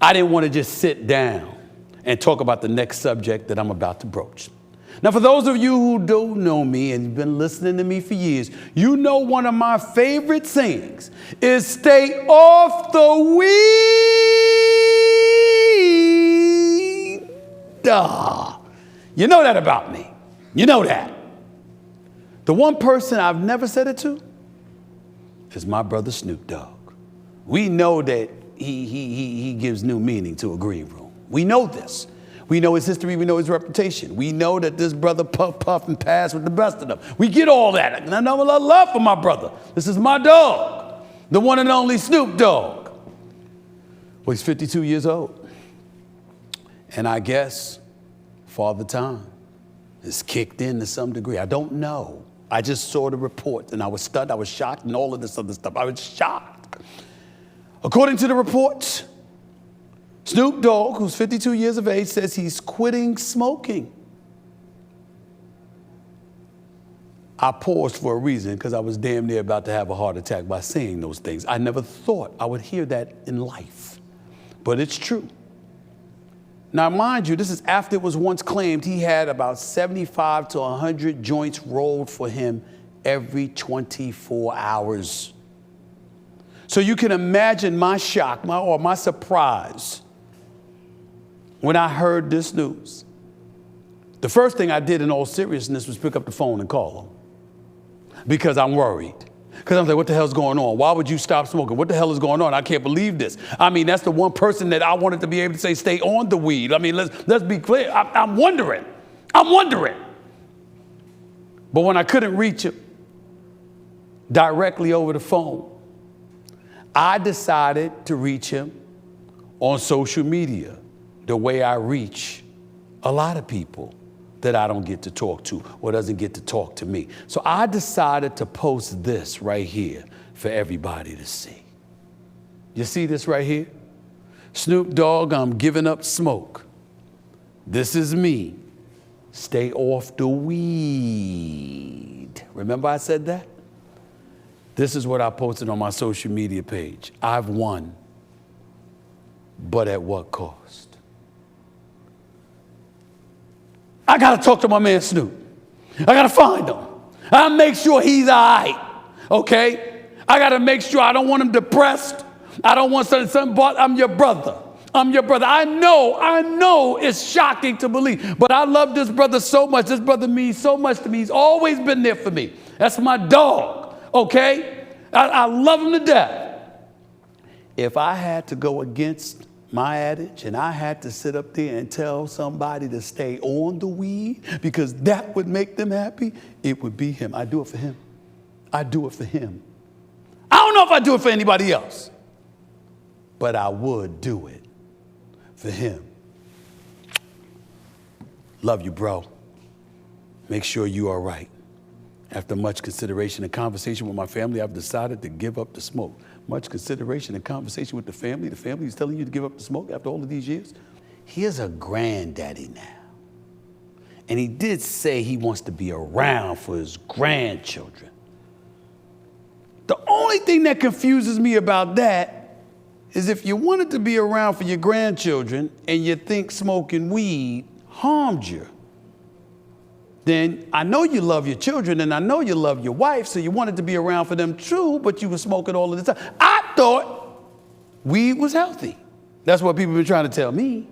I didn't want to just sit down and talk about the next subject that I'm about to broach. Now, for those of you who don't know me and you've been listening to me for years, you know one of my favorite sayings is stay off the weed. You know that about me. You know that. The one person I've never said it to is my brother Snoop Dogg. We know that he gives new meaning to a green room. We know this. We know his history. We know his reputation. We know that this brother puff and pass with the best of them. We get all that. And I know a lot of love for my brother. This is my dog, the one and only Snoop Dogg. Well, he's 52 years old. And I guess Father Time has kicked in to some degree. I don't know. I just saw the report and I was stunned, I was shocked, and all of this other stuff. I was shocked. According to the reports, Snoop Dogg, who's 52 years of age, says he's quitting smoking. I paused for a reason because I was damn near about to have a heart attack by saying those things. I never thought I would hear that in life, but it's true. Now, mind you, this is after it was once claimed he had about 75 to 100 joints rolled for him every 24 hours. So you can imagine my shock, my surprise when I heard this news. The first thing I did in all seriousness was pick up the phone and call him. because I'm worried. Because I'm like, what the hell's going on? Why would you stop smoking? What the hell is going on? I can't believe this. I mean, that's the one person that I wanted to be able to say, stay on the weed. I mean, let's be clear. I'm wondering. But when I couldn't reach him directly over the phone, I decided to reach him on social media, the way I reach a lot of people that I don't get to talk to or doesn't get to talk to me. So I decided to post this right here for everybody to see. You see this right here? Snoop Dogg, I'm giving up smoke. This is me. Stay off the weed. Remember I said that? This is what I posted on my social media page. I've won, but at what cost? I gotta talk to my man Snoop. I gotta find him. I gotta make sure he's all right, okay? I gotta make sure I don't want him depressed. I don't want something, but I'm your brother. I know it's shocking to believe, but I love this brother so much. This brother means so much to me. He's always been there for me. That's my dog, okay? I love him to death. If I had to go against my adage and I had to sit up there and tell somebody to stay on the weed because that would make them happy, it would be him. I do it for him. I do it for him. I don't know if I do it for anybody else, but I would do it for him. Love you, bro. Make sure you are right. After much consideration and conversation with my family, I've decided to give up the smoke. Much consideration and conversation with the family is telling you to give up the smoke after all of these years. He is a granddaddy now. And he did say he wants to be around for his grandchildren. The only thing that confuses me about that is if you wanted to be around for your grandchildren and you think smoking weed harmed you, then I know you love your children and I know you love your wife, so you wanted to be around for them too, but you were smoking all of the time. I thought weed was healthy. That's what people have been trying to tell me.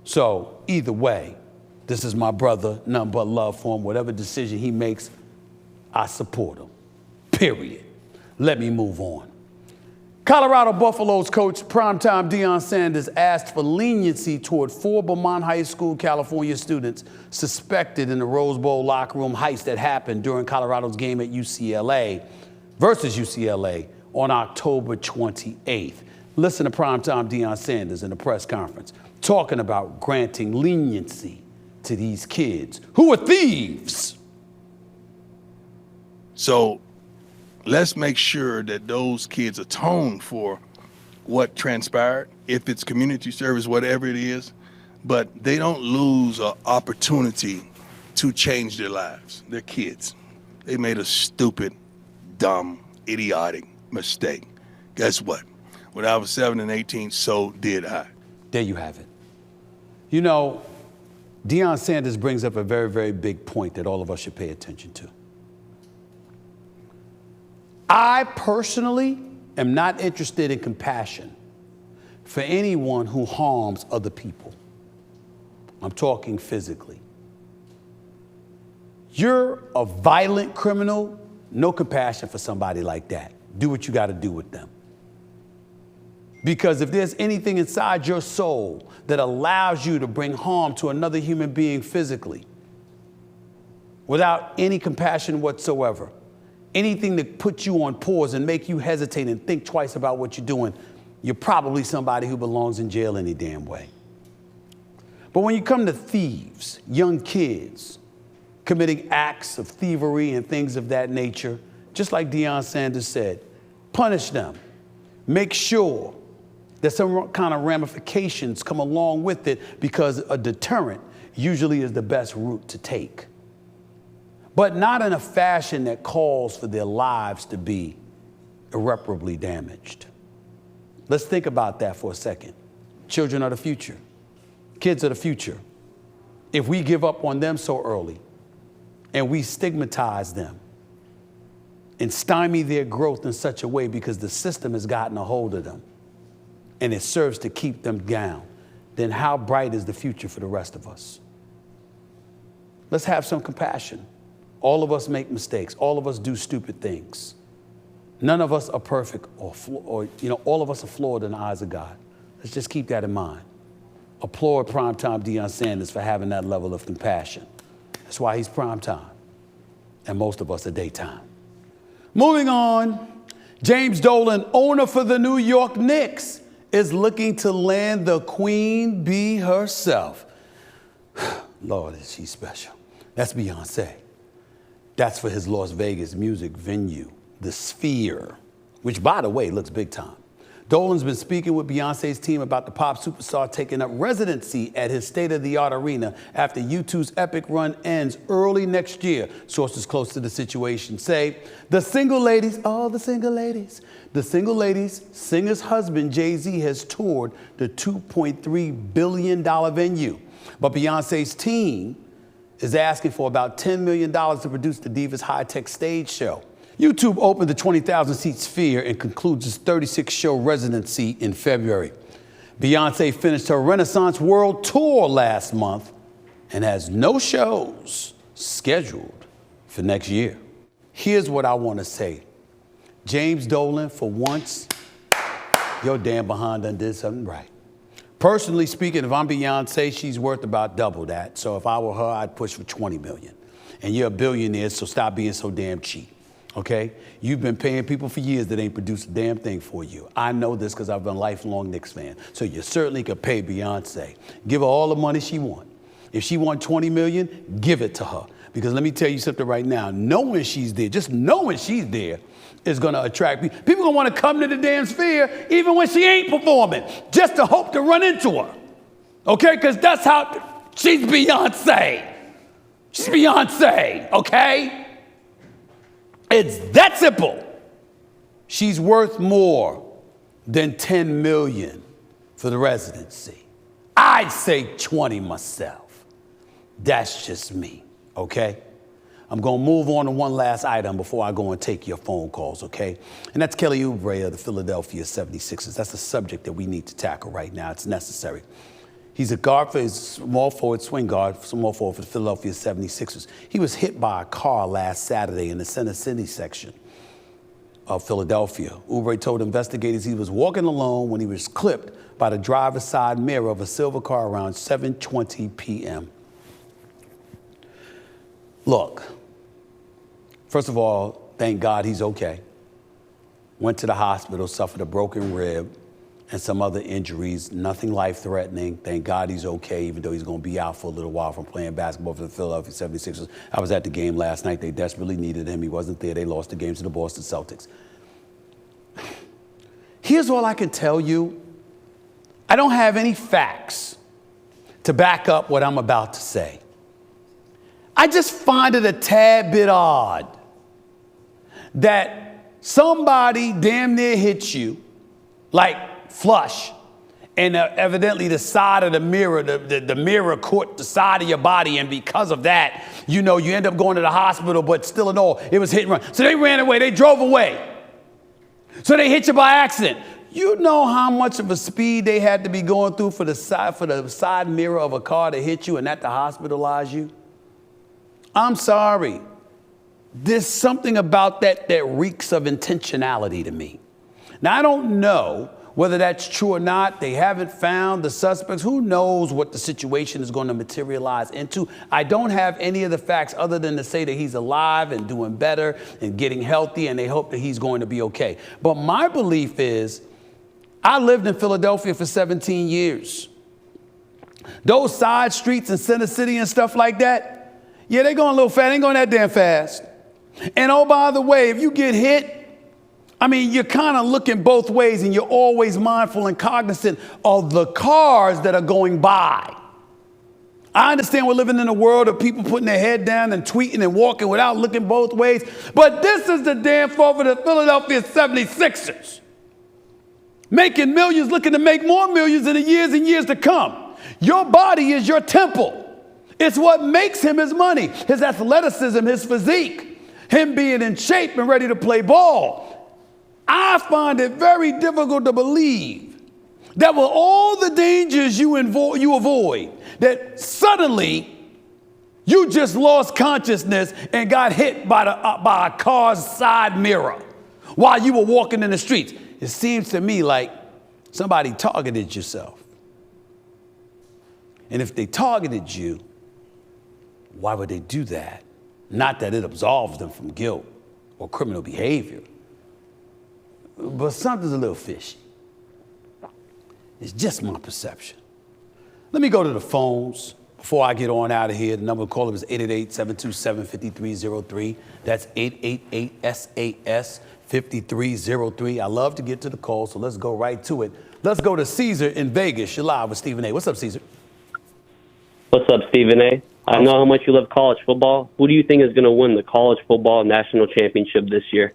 So either way, this is my brother, nothing but love for him. Whatever decision he makes, I support him. Period. Let me move on. Colorado Buffaloes coach primetime Deion Sanders asked for leniency toward 4 Beaumont High School, California students suspected in the Rose Bowl locker room heist that happened during Colorado's game at UCLA versus UCLA on October 28th. Listen to primetime Deion Sanders in a press conference talking about granting leniency to these kids who are thieves. So let's make sure that those kids atone for what transpired, if it's community service, whatever it is, but they don't lose an opportunity to change their lives. They're kids. They made a stupid, dumb, idiotic mistake. Guess what? When I was 7 and 18, so did I. There you have it. You know, Deion Sanders brings up a very, very big point that all of us should pay attention to. I personally am not interested in compassion for anyone who harms other people. I'm talking physically. You're a violent criminal, no compassion for somebody like that. Do what you got to do with them. Because if there's anything inside your soul that allows you to bring harm to another human being physically, without any compassion whatsoever, anything that puts you on pause and make you hesitate and think twice about what you're doing, you're probably somebody who belongs in jail any damn way. But when you come to thieves, young kids, committing acts of thievery and things of that nature, just like Deion Sanders said, punish them. Make sure that some kind of ramifications come along with it, because a deterrent usually is the best route to take. But not in a fashion that calls for their lives to be irreparably damaged. Let's think about that for a second. Children are the future. Kids are the future. If we give up on them so early and we stigmatize them and stymie their growth in such a way because the system has gotten a hold of them and it serves to keep them down, then how bright is the future for the rest of us? Let's have some compassion All of us make mistakes. All of us do stupid things. None of us are perfect or all of us are flawed in the eyes of God. Let's just keep that in mind. Applaud primetime Deion Sanders for having that level of compassion. That's why he's primetime. And most of us are daytime. Moving on, James Dolan, owner for the New York Knicks, is looking to land the queen bee herself. Lord, is she special. That's Beyonce. That's for his Las Vegas music venue, The Sphere, which, by the way, looks big time. Dolan's been speaking with Beyonce's team about the pop superstar taking up residency at his state-of-the-art arena after U2's epic run ends early next year. Sources close to the situation say the single ladies, singer's husband Jay-Z has toured the $2.3 billion venue. But Beyonce's team is asking for about $10 million to produce the Divas high-tech stage show. YouTube opened the 20,000-seat Sphere and concludes its 36-show residency in February. Beyonce finished her Renaissance World Tour last month and has no shows scheduled for next year. Here's what I want to say. James Dolan, for once, your damn behind done did something right. Personally speaking, if I'm Beyonce, she's worth about double that. So if I were her, I'd push for $20 million. And you're a billionaire, so stop being so damn cheap. Okay? You've been paying people for years that ain't produced a damn thing for you. I know this because I've been a lifelong Knicks fan. So you certainly could pay Beyonce. Give her all the money she wants. If she wants $20 million, give it to her. Because let me tell you something right now. Knowing she's there, just knowing she's there, is going to attract people. People going to want to come to the damn Sphere even when she ain't performing, just to hope to run into her. Okay? Because that's how she's Beyonce. She's Beyonce, okay? It's that simple. She's worth more than $10 million for the residency. I'd say 20 myself. That's just me, okay? I'm going to move on to one last item before I go and take your phone calls, okay? And that's Kelly Oubre of the Philadelphia 76ers. That's a subject that we need to tackle right now. It's necessary. He's a guard for his small forward, swing guard, small forward for the Philadelphia 76ers. He was hit by a car last Saturday in the Center City section of Philadelphia. Oubre told investigators he was walking alone when he was clipped by the driver's side mirror of a silver car around 7:20 p.m. Look, first of all, thank God he's okay. Went to the hospital, suffered a broken rib and some other injuries, nothing life-threatening. Thank God he's okay, even though he's going to be out for a little while from playing basketball for the Philadelphia 76ers. I was at the game last night. They desperately needed him. He wasn't there. They lost the game to the Boston Celtics. Here's all I can tell you. I don't have any facts to back up what I'm about to say. I just find it a tad bit odd that somebody damn near hits you, like flush, and evidently the side of the mirror, the mirror caught the side of your body, and because of that, you end up going to the hospital, but still in all, it was hit and run. So they ran away, they drove away. So they hit you by accident. You know how much of a speed they had to be going through for the side mirror of a car to hit you and that to hospitalize you? I'm sorry. There's something about that reeks of intentionality to me. Now, I don't know whether that's true or not. They haven't found the suspects. Who knows what the situation is going to materialize into? I don't have any of the facts other than to say that he's alive and doing better and getting healthy, and they hope that he's going to be okay. But my belief is, I lived in Philadelphia for 17 years. Those side streets in Center City and stuff like that, yeah, they're going a little fast. They ain't going that damn fast. And oh, by the way, if you get hit, you're kind of looking both ways, and you're always mindful and cognizant of the cars that are going by. I understand we're living in a world of people putting their head down and tweeting and walking without looking both ways, but this is the damn fault for the Philadelphia 76ers. Making millions, looking to make more millions in the years and years to come. Your body is your temple. It's what makes him his money, his athleticism, his physique, him being in shape and ready to play ball. I find it very difficult to believe that with all the dangers you avoid, that suddenly You just lost consciousness and got hit by a car's side mirror while you were walking in the streets. It seems to me like somebody targeted yourself. And if they targeted you, why would they do that? Not that it absolves them from guilt or criminal behavior, but something's a little fishy. It's just my perception. Let me go to the phones before I get on out of here. The number to call is 888-727-5303. That's 888-SAS-5303. I love to get to the call, so let's go right to it. Let's go to Caesar in Vegas. You're live with Stephen A. What's up, Caesar? What's up, Stephen A? I know how much you love college football. Who do you think is going to win the college football national championship this year?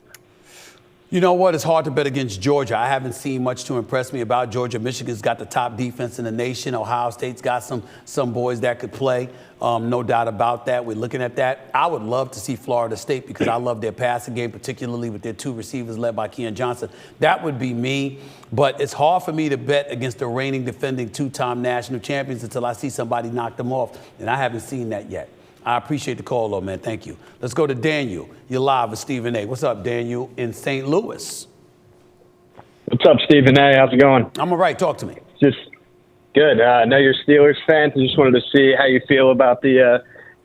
You know what? It's hard to bet against Georgia. I haven't seen much to impress me about Georgia. Michigan's got the top defense in the nation. Ohio State's got some boys that could play. No doubt about that. We're looking at that. I would love to see Florida State because I love their passing game, particularly with their two receivers led by Keon Johnson. That would be me. But it's hard for me to bet against the reigning, defending two-time national champions until I see somebody knock them off. And I haven't seen that yet. I appreciate the call, though, man. Thank you. Let's go to Daniel. You're live with Stephen A. What's up, Daniel, in St. Louis? What's up, Stephen A? How's it going? I'm all right. Talk to me. Just good. I know you're Steelers fans. I just wanted to see how you feel about the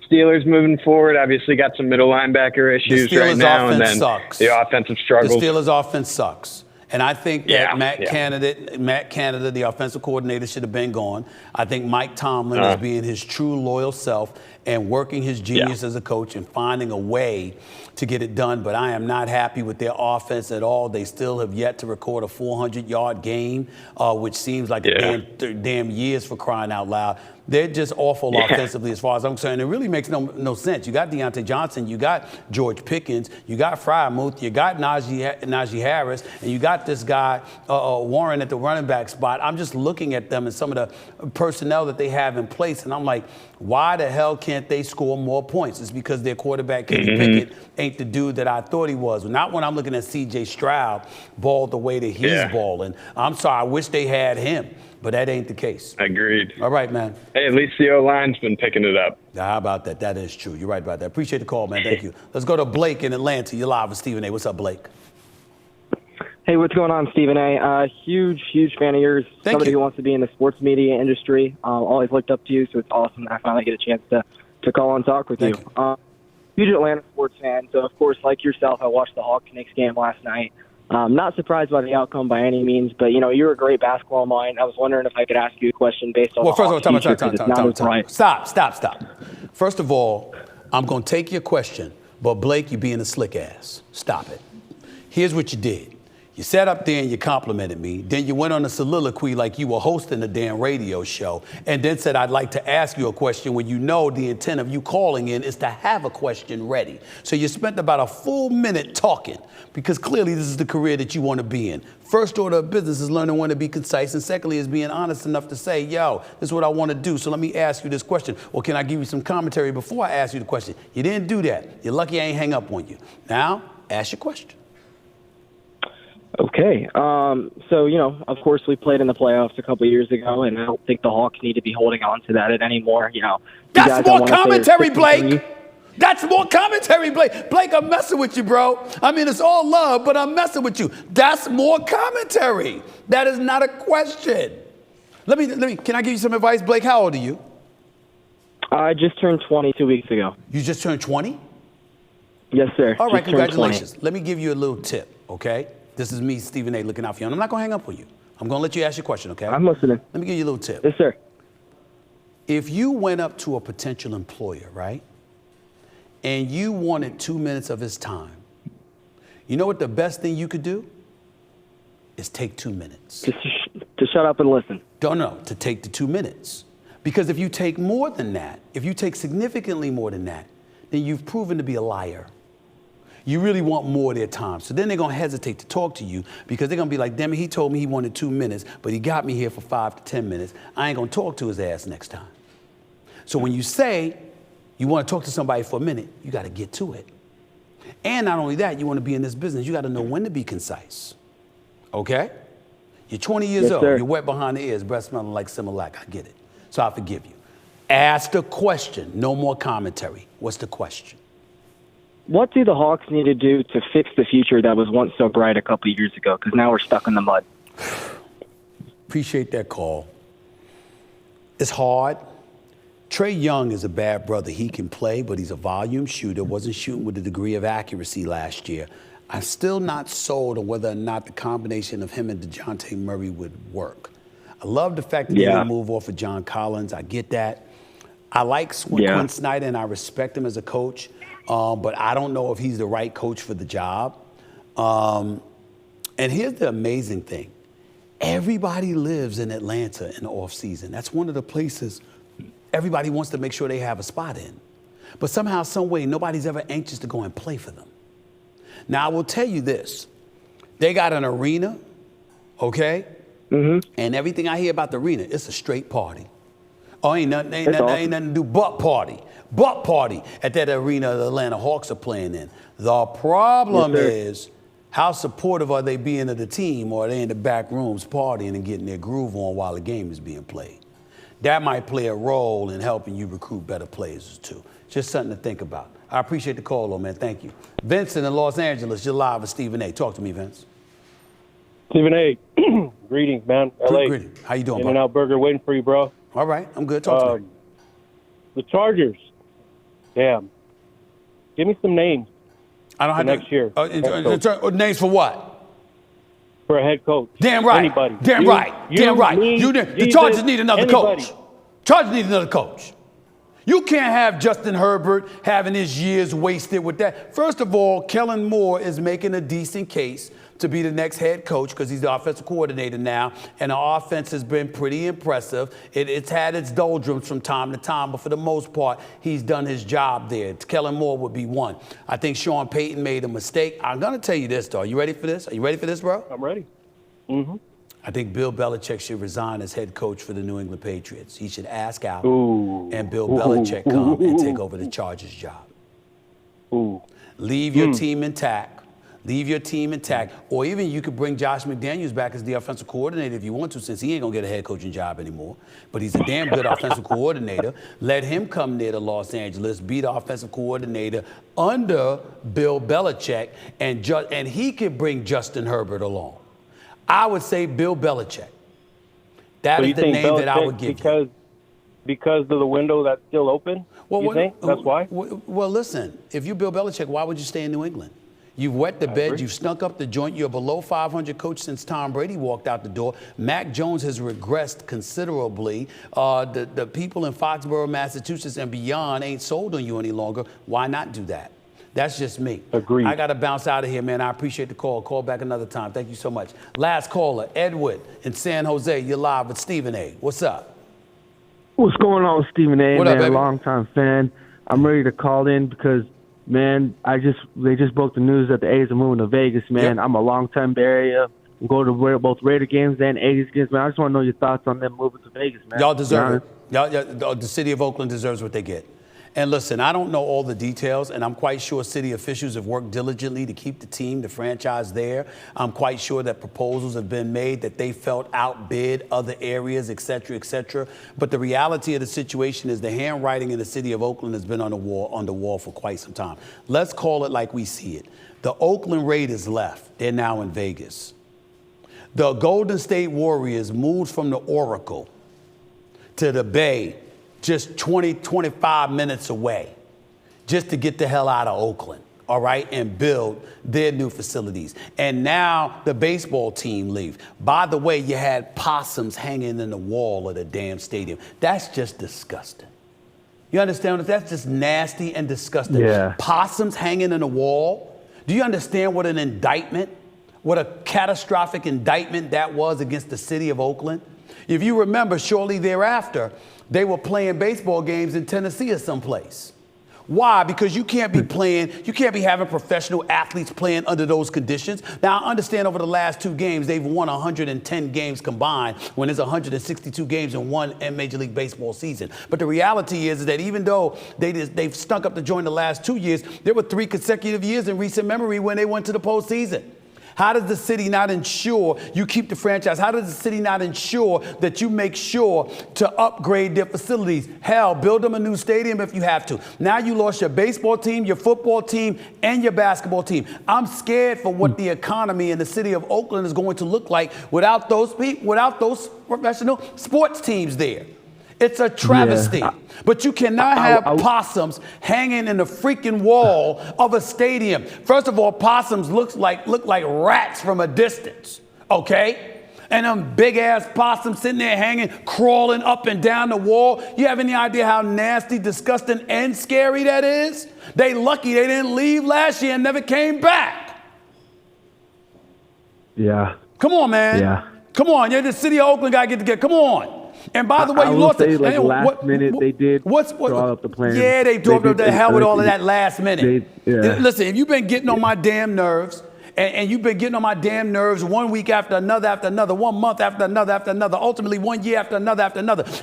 Steelers moving forward. Obviously got some middle linebacker issues right now, and then sucks. the offensive struggles. The Steelers' offense sucks. And I think that Matt Canada, the offensive coordinator, should have been gone. I think Mike Tomlin is being his true loyal self and working his genius as a coach and finding a way to get it done. But I am not happy with their offense at all. They still have yet to record a 400-yard game, which seems like a damn years, for crying out loud. They're just awful offensively as far as I'm concerned. It really makes no sense. You got Deontay Johnson, you got George Pickens, you got Freiermuth, you got Najee Harris, and you got this guy Warren at the running back spot. I'm just looking at them and some of the personnel that they have in place, and I'm like, why the hell can't they score more points? It's because their quarterback, Kenny Pickett, ain't the dude that I thought he was. Not when I'm looking at C.J. Stroud ball the way that he's balling. I'm sorry, I wish they had him. But that ain't the case. Agreed. All right, man. Hey, at least the O-line's been picking it up. How about that? That is true. You're right about that. Appreciate the call, man. Thank you. Let's go to Blake in Atlanta. You're live with Stephen A. What's up, Blake? Hey, what's going on, Stephen A? Huge fan of yours. Somebody who wants to be in the sports media industry. Always looked up to you, so it's awesome that I finally get a chance to call and talk with you. Huge Atlanta sports fan, so of course, like yourself, I watched the Hawks-Knicks game last night. Not surprised by the outcome by any means, but, you know, you're a great basketball mind. I was wondering if I could ask you a question based on first of all, time. Stop. First of all, I'm going to take your question, but Blake, you're being a slick ass. Stop it. Here's what you did. You sat up there and you complimented me. Then you went on a soliloquy like you were hosting a damn radio show and then said, I'd like to ask you a question when you know the intent of you calling in is to have a question ready. So you spent about a full minute talking because clearly this is the career that you want to be in. First order of business is learning when to be concise. And secondly is being honest enough to say, yo, this is what I want to do. So let me ask you this question. Or can I give you some commentary before I ask you the question? You didn't do that. You're lucky I ain't hang up on you. Now, ask your question. Okay. So, you know, of course, we played in the playoffs a couple of years ago, and I don't think the Hawks need to be holding on to that anymore. You know, that's more commentary, Blake. That's more commentary, Blake. Blake, I'm messing with you, bro. I mean, it's all love, but I'm messing with you. That's more commentary. That is not a question. Let me. Can I give you some advice, Blake? How old are you? I just turned 20 2 weeks ago. You just turned 20? Yes, sir. All right, congratulations. Let me give you a little tip, okay? This is me, Stephen A., looking out for you. And I'm not going to hang up on you. I'm going to let you ask your question, okay? I'm listening. Let me give you a little tip. Yes, sir. If you went up to a potential employer, right, and you wanted 2 minutes of his time, you know what the best thing you could do is take 2 minutes. To shut up and listen. No, to take the 2 minutes. Because if you take more than that, if you take significantly more than that, then you've proven to be a liar. You really want more of their time. So then they're going to hesitate to talk to you because they're going to be like, damn it, he told me he wanted 2 minutes, but he got me here for 5 to 10 minutes. I ain't going to talk to his ass next time. So when you say you want to talk to somebody for a minute, you got to get to it. And not only that, you want to be in this business, you got to know when to be concise. Okay? You're 20 years old. Sir. You're wet behind the ears, breath smelling like Similac. I get it. So I forgive you. Ask the question. No more commentary. What's the question? What do the Hawks need to do to fix the future that was once so bright a couple of years ago? Because now we're stuck in the mud. Appreciate that call. It's hard. Trae Young is a bad brother. He can play, but he's a volume shooter. Wasn't shooting with a degree of accuracy last year. I'm still not sold on whether or not the combination of him and DeJounte Murray would work. I love the fact that they didn't move off of John Collins. I get that. I like Quinn Snyder, and I respect him as a coach, but I don't know if he's the right coach for the job. And here's the amazing thing. Everybody lives in Atlanta in the offseason. That's one of the places everybody wants to make sure they have a spot in. But somehow, some way, nobody's ever anxious to go and play for them. Now, I will tell you this. They got an arena, okay? Mm-hmm. And everything I hear about the arena, it's a straight party. Oh, ain't nothing to do but party. But party at that arena the Atlanta Hawks are playing in. The problem is, how supportive are they being of the team, or are they in the back rooms partying and getting their groove on while the game is being played? That might play a role in helping you recruit better players, too. Just something to think about. I appreciate the call, though, man. Thank you. Vincent in Los Angeles, you're live with Stephen A. Talk to me, Vince. Stephen A., greetings, man. LA. Greetings. How you doing, bro? In-N-Out Burger waiting for you, bro. All right, I'm good. Talk to me. The Chargers. Damn. Give me some names. I don't have next year. Names for what? For a head coach. Damn right. Anybody. Damn right. The Chargers need another coach. Chargers need another coach. You can't have Justin Herbert having his years wasted with that. First of all, Kellen Moore is making a decent case to be the next head coach because he's the offensive coordinator now, and the offense has been pretty impressive. It's had its doldrums from time to time, but for the most part, he's done his job there. Kellen Moore would be one. I think Sean Payton made a mistake. I'm going to tell you this, though. Are you ready for this? Are you ready for this, bro? I'm ready. Mm-hmm. I think Bill Belichick should resign as head coach for the New England Patriots. He should ask out and Bill Belichick come and take over the Chargers job. Leave your team intact. Leave your team intact. Or even you could bring Josh McDaniels back as the offensive coordinator if you want to, since he ain't going to get a head coaching job anymore. But he's a damn good offensive coordinator. Let him come near to Los Angeles, be the offensive coordinator under Bill Belichick, and he could bring Justin Herbert along. I would say Bill Belichick. That is the name Belichick that I would give you. Because of the window that's still open? You think? That's why? Well, listen, if you're Bill Belichick, why would you stay in New England? You've wet the bed. You've stunk up the joint. You're a below 500 coach since Tom Brady walked out the door. Mac Jones has regressed considerably. The people in Foxborough, Massachusetts and beyond ain't sold on you any longer. Why not do that? That's just me. Agreed. I got to bounce out of here, man. I appreciate the call. Call back another time. Thank you so much. Last caller, Edward in San Jose. You're live with Stephen A. What's up? What's going on, Stephen A? What man, up, baby? Long-time fan. I'm ready to call in because, man, they just broke the news that the A's are moving to Vegas, man. Yep. I'm a long-time Bay Area. Go to both Raider games and A's games, man. I just want to know your thoughts on them moving to Vegas, man. Y'all deserve it. The city of Oakland deserves what they get. And listen, I don't know all the details, and I'm quite sure city officials have worked diligently to keep the team, the franchise there. I'm quite sure that proposals have been made that they felt outbid other areas, et cetera, et cetera. But the reality of the situation is the handwriting in the city of Oakland has been on the wall for quite some time. Let's call it like we see it. The Oakland Raiders left. They're now in Vegas. The Golden State Warriors moved from the Oracle to the Bay, just 20, 25 minutes away, just to get the hell out of Oakland, all right, and build their new facilities. And now the baseball team leaves. By the way, you had possums hanging in the wall of the damn stadium. That's just disgusting. You understand? That's just nasty and disgusting. Yeah. Possums hanging in the wall. Do you understand what an indictment, what a catastrophic indictment that was against the city of Oakland? If you remember, shortly thereafter, they were playing baseball games in Tennessee or someplace. Why? Because you can't be having professional athletes playing under those conditions. Now, I understand over the last two games, they've won 110 games combined when there's 162 games in one Major League Baseball season. But the reality is that even though they've stunk up the joint the last 2 years, there were 3 consecutive years in recent memory when they went to the postseason. How does the city not ensure you keep the franchise? How does the city not ensure that you make sure to upgrade their facilities? Hell, build them a new stadium if you have to. Now you lost your baseball team, your football team, and your basketball team. I'm scared for what the economy in the city of Oakland is going to look like without those people, without those professional sports teams there. It's a travesty. Yeah. But you cannot have possums hanging in the freaking wall of a stadium. First of all, possums look like rats from a distance, okay? And them big ass possums sitting there hanging, crawling up and down the wall. You have any idea how nasty, disgusting, and scary that is? They lucky they didn't leave last year and never came back. Yeah. Come on, man. Yeah. Come on. Yeah, the city of Oakland got to get together. Come on. And by the way, you lost it. Like last minute, they did draw up the plan. Yeah, they drove up the hell with all of that last minute. Listen, if you've been getting on my damn nerves, and you've been getting on my damn nerves 1 week after another, 1 month after another, ultimately 1 year after another,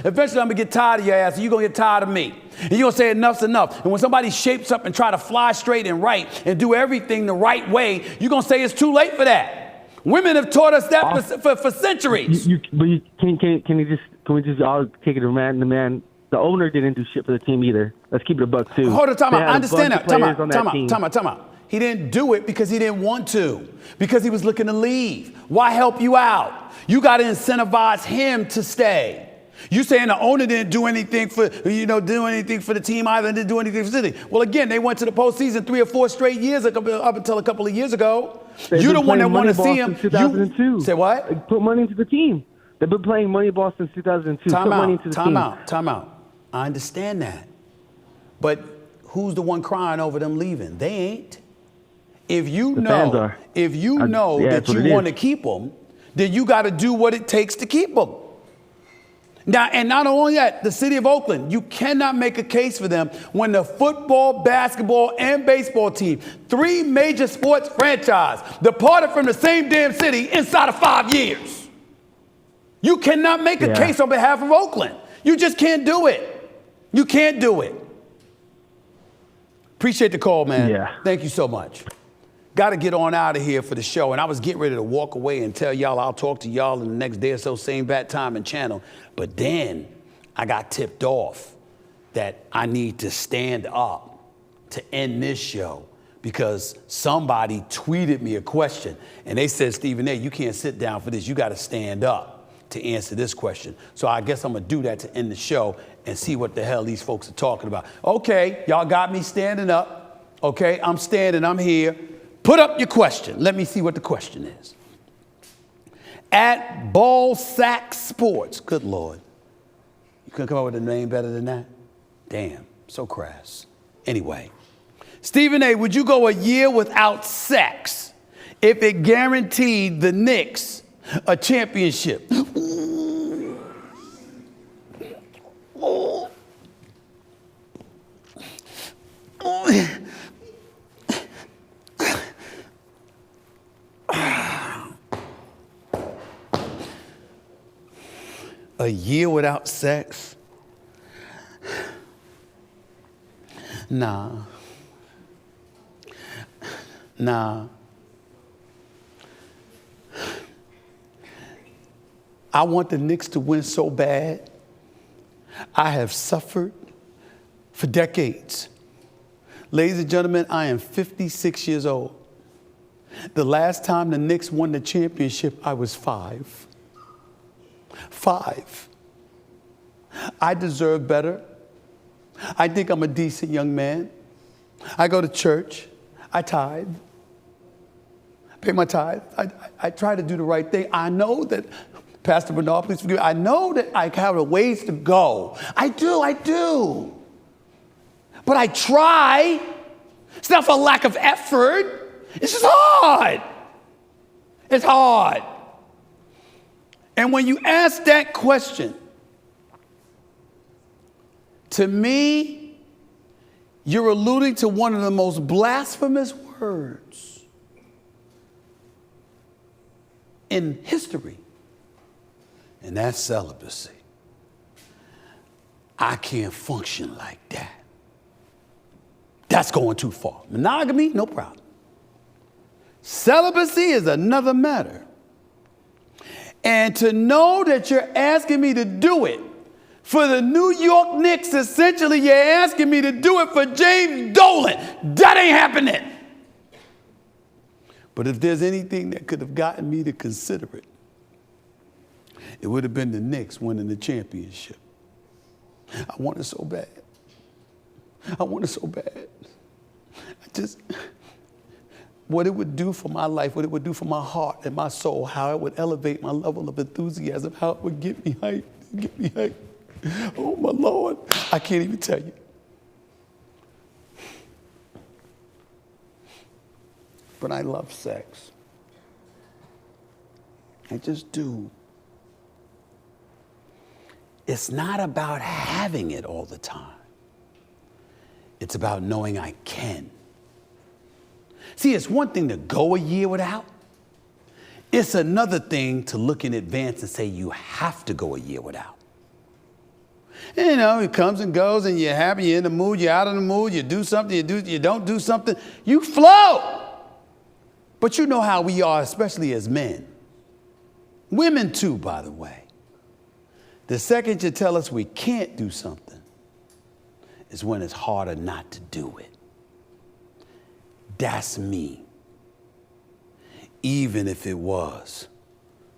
eventually I'm going to get tired of your ass, and you're going to get tired of me. And you're going to say enough's enough. And when somebody shapes up and try to fly straight and right and do everything the right way, you're going to say it's too late for that. Women have taught us that for centuries. Can we just all take it to the man? The owner didn't do shit for the team either. Let's keep it a buck too. Hold on, time out. I understand that. Time out. He didn't do it because he didn't want to, because he was looking to leave. Why help you out? You got to incentivize him to stay. You saying the owner didn't do anything for the team either, and didn't do anything for the city. Well, again, they went to the postseason 3 or 4 straight years up until a couple of years ago. You're the one that want to see him. 2002. Say what? They put money into the team. They've been playing Moneyball since 2002. Time out. I understand that. But who's the one crying over them leaving? They ain't. If you know that you want to keep them, then you got to do what it takes to keep them. Now, and not only that, the city of Oakland, you cannot make a case for them when the football, basketball, and baseball team, 3 major sports franchises, departed from the same damn city inside of 5 years. You cannot make a case on behalf of Oakland. You just can't do it. You can't do it. Appreciate the call, man. Yeah. Thank you so much. Got to get on out of here for the show. And I was getting ready to walk away and tell y'all I'll talk to y'all in the next day or so, same bat time and channel. But then I got tipped off that I need to stand up to end this show because somebody tweeted me a question. And they said, Stephen A., you can't sit down for this. You got to stand up to answer this question. So I guess I'm going to do that to end the show and see what the hell these folks are talking about. Okay, y'all got me standing up. Okay, I'm standing. I'm here. Put up your question. Let me see what the question is. At Ballsack Sports. Good Lord. You couldn't come up with a name better than that? Damn, so crass. Anyway, Stephen A., would you go a year without sex if it guaranteed the Knicks a championship? A year without sex? Nah. I want the Knicks to win so bad. I have suffered for decades. Ladies and gentlemen, I am 56 years old. The last time the Knicks won the championship, I was 5. 5. I deserve better. I think I'm a decent young man. I go to church. I tithe. Pay my tithe. I try to do the right thing. I know that, Pastor Bernard, please forgive me. I know that I have a ways to go. I do. But I try. It's not for lack of effort. It's just hard. It's hard. And when you ask that question, to me, you're alluding to one of the most blasphemous words in history, and that's celibacy. I can't function like that. That's going too far. Monogamy, no problem. Celibacy is another matter. And to know that you're asking me to do it for the New York Knicks, essentially you're asking me to do it for James Dolan. That ain't happening. But if there's anything that could have gotten me to consider it, it would have been the Knicks winning the championship. I want it so bad. I want it so bad. What it would do for my life, what it would do for my heart and my soul, how it would elevate my level of enthusiasm, how it would get me hyped, Oh, my Lord, I can't even tell you. But I love sex. I just do. It's not about having it all the time. It's about knowing I can. See, it's one thing to go a year without. It's another thing to look in advance and say you have to go a year without. You know, it comes and goes and you're happy, you're in the mood, you're out of the mood, you do something, you don't do something, you flow. But you know how we are, especially as men. Women too, by the way. The second you tell us we can't do something is when it's harder not to do it. That's me. Even if it was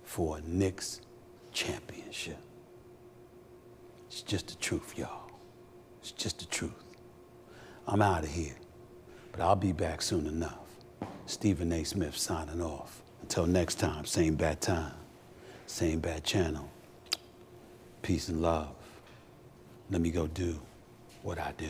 for a Knicks championship. It's just the truth, y'all. It's just the truth. I'm out of here, but I'll be back soon enough. Stephen A. Smith signing off. Until next time, same bad time, same bad channel. Peace and love. Let me go do what I do.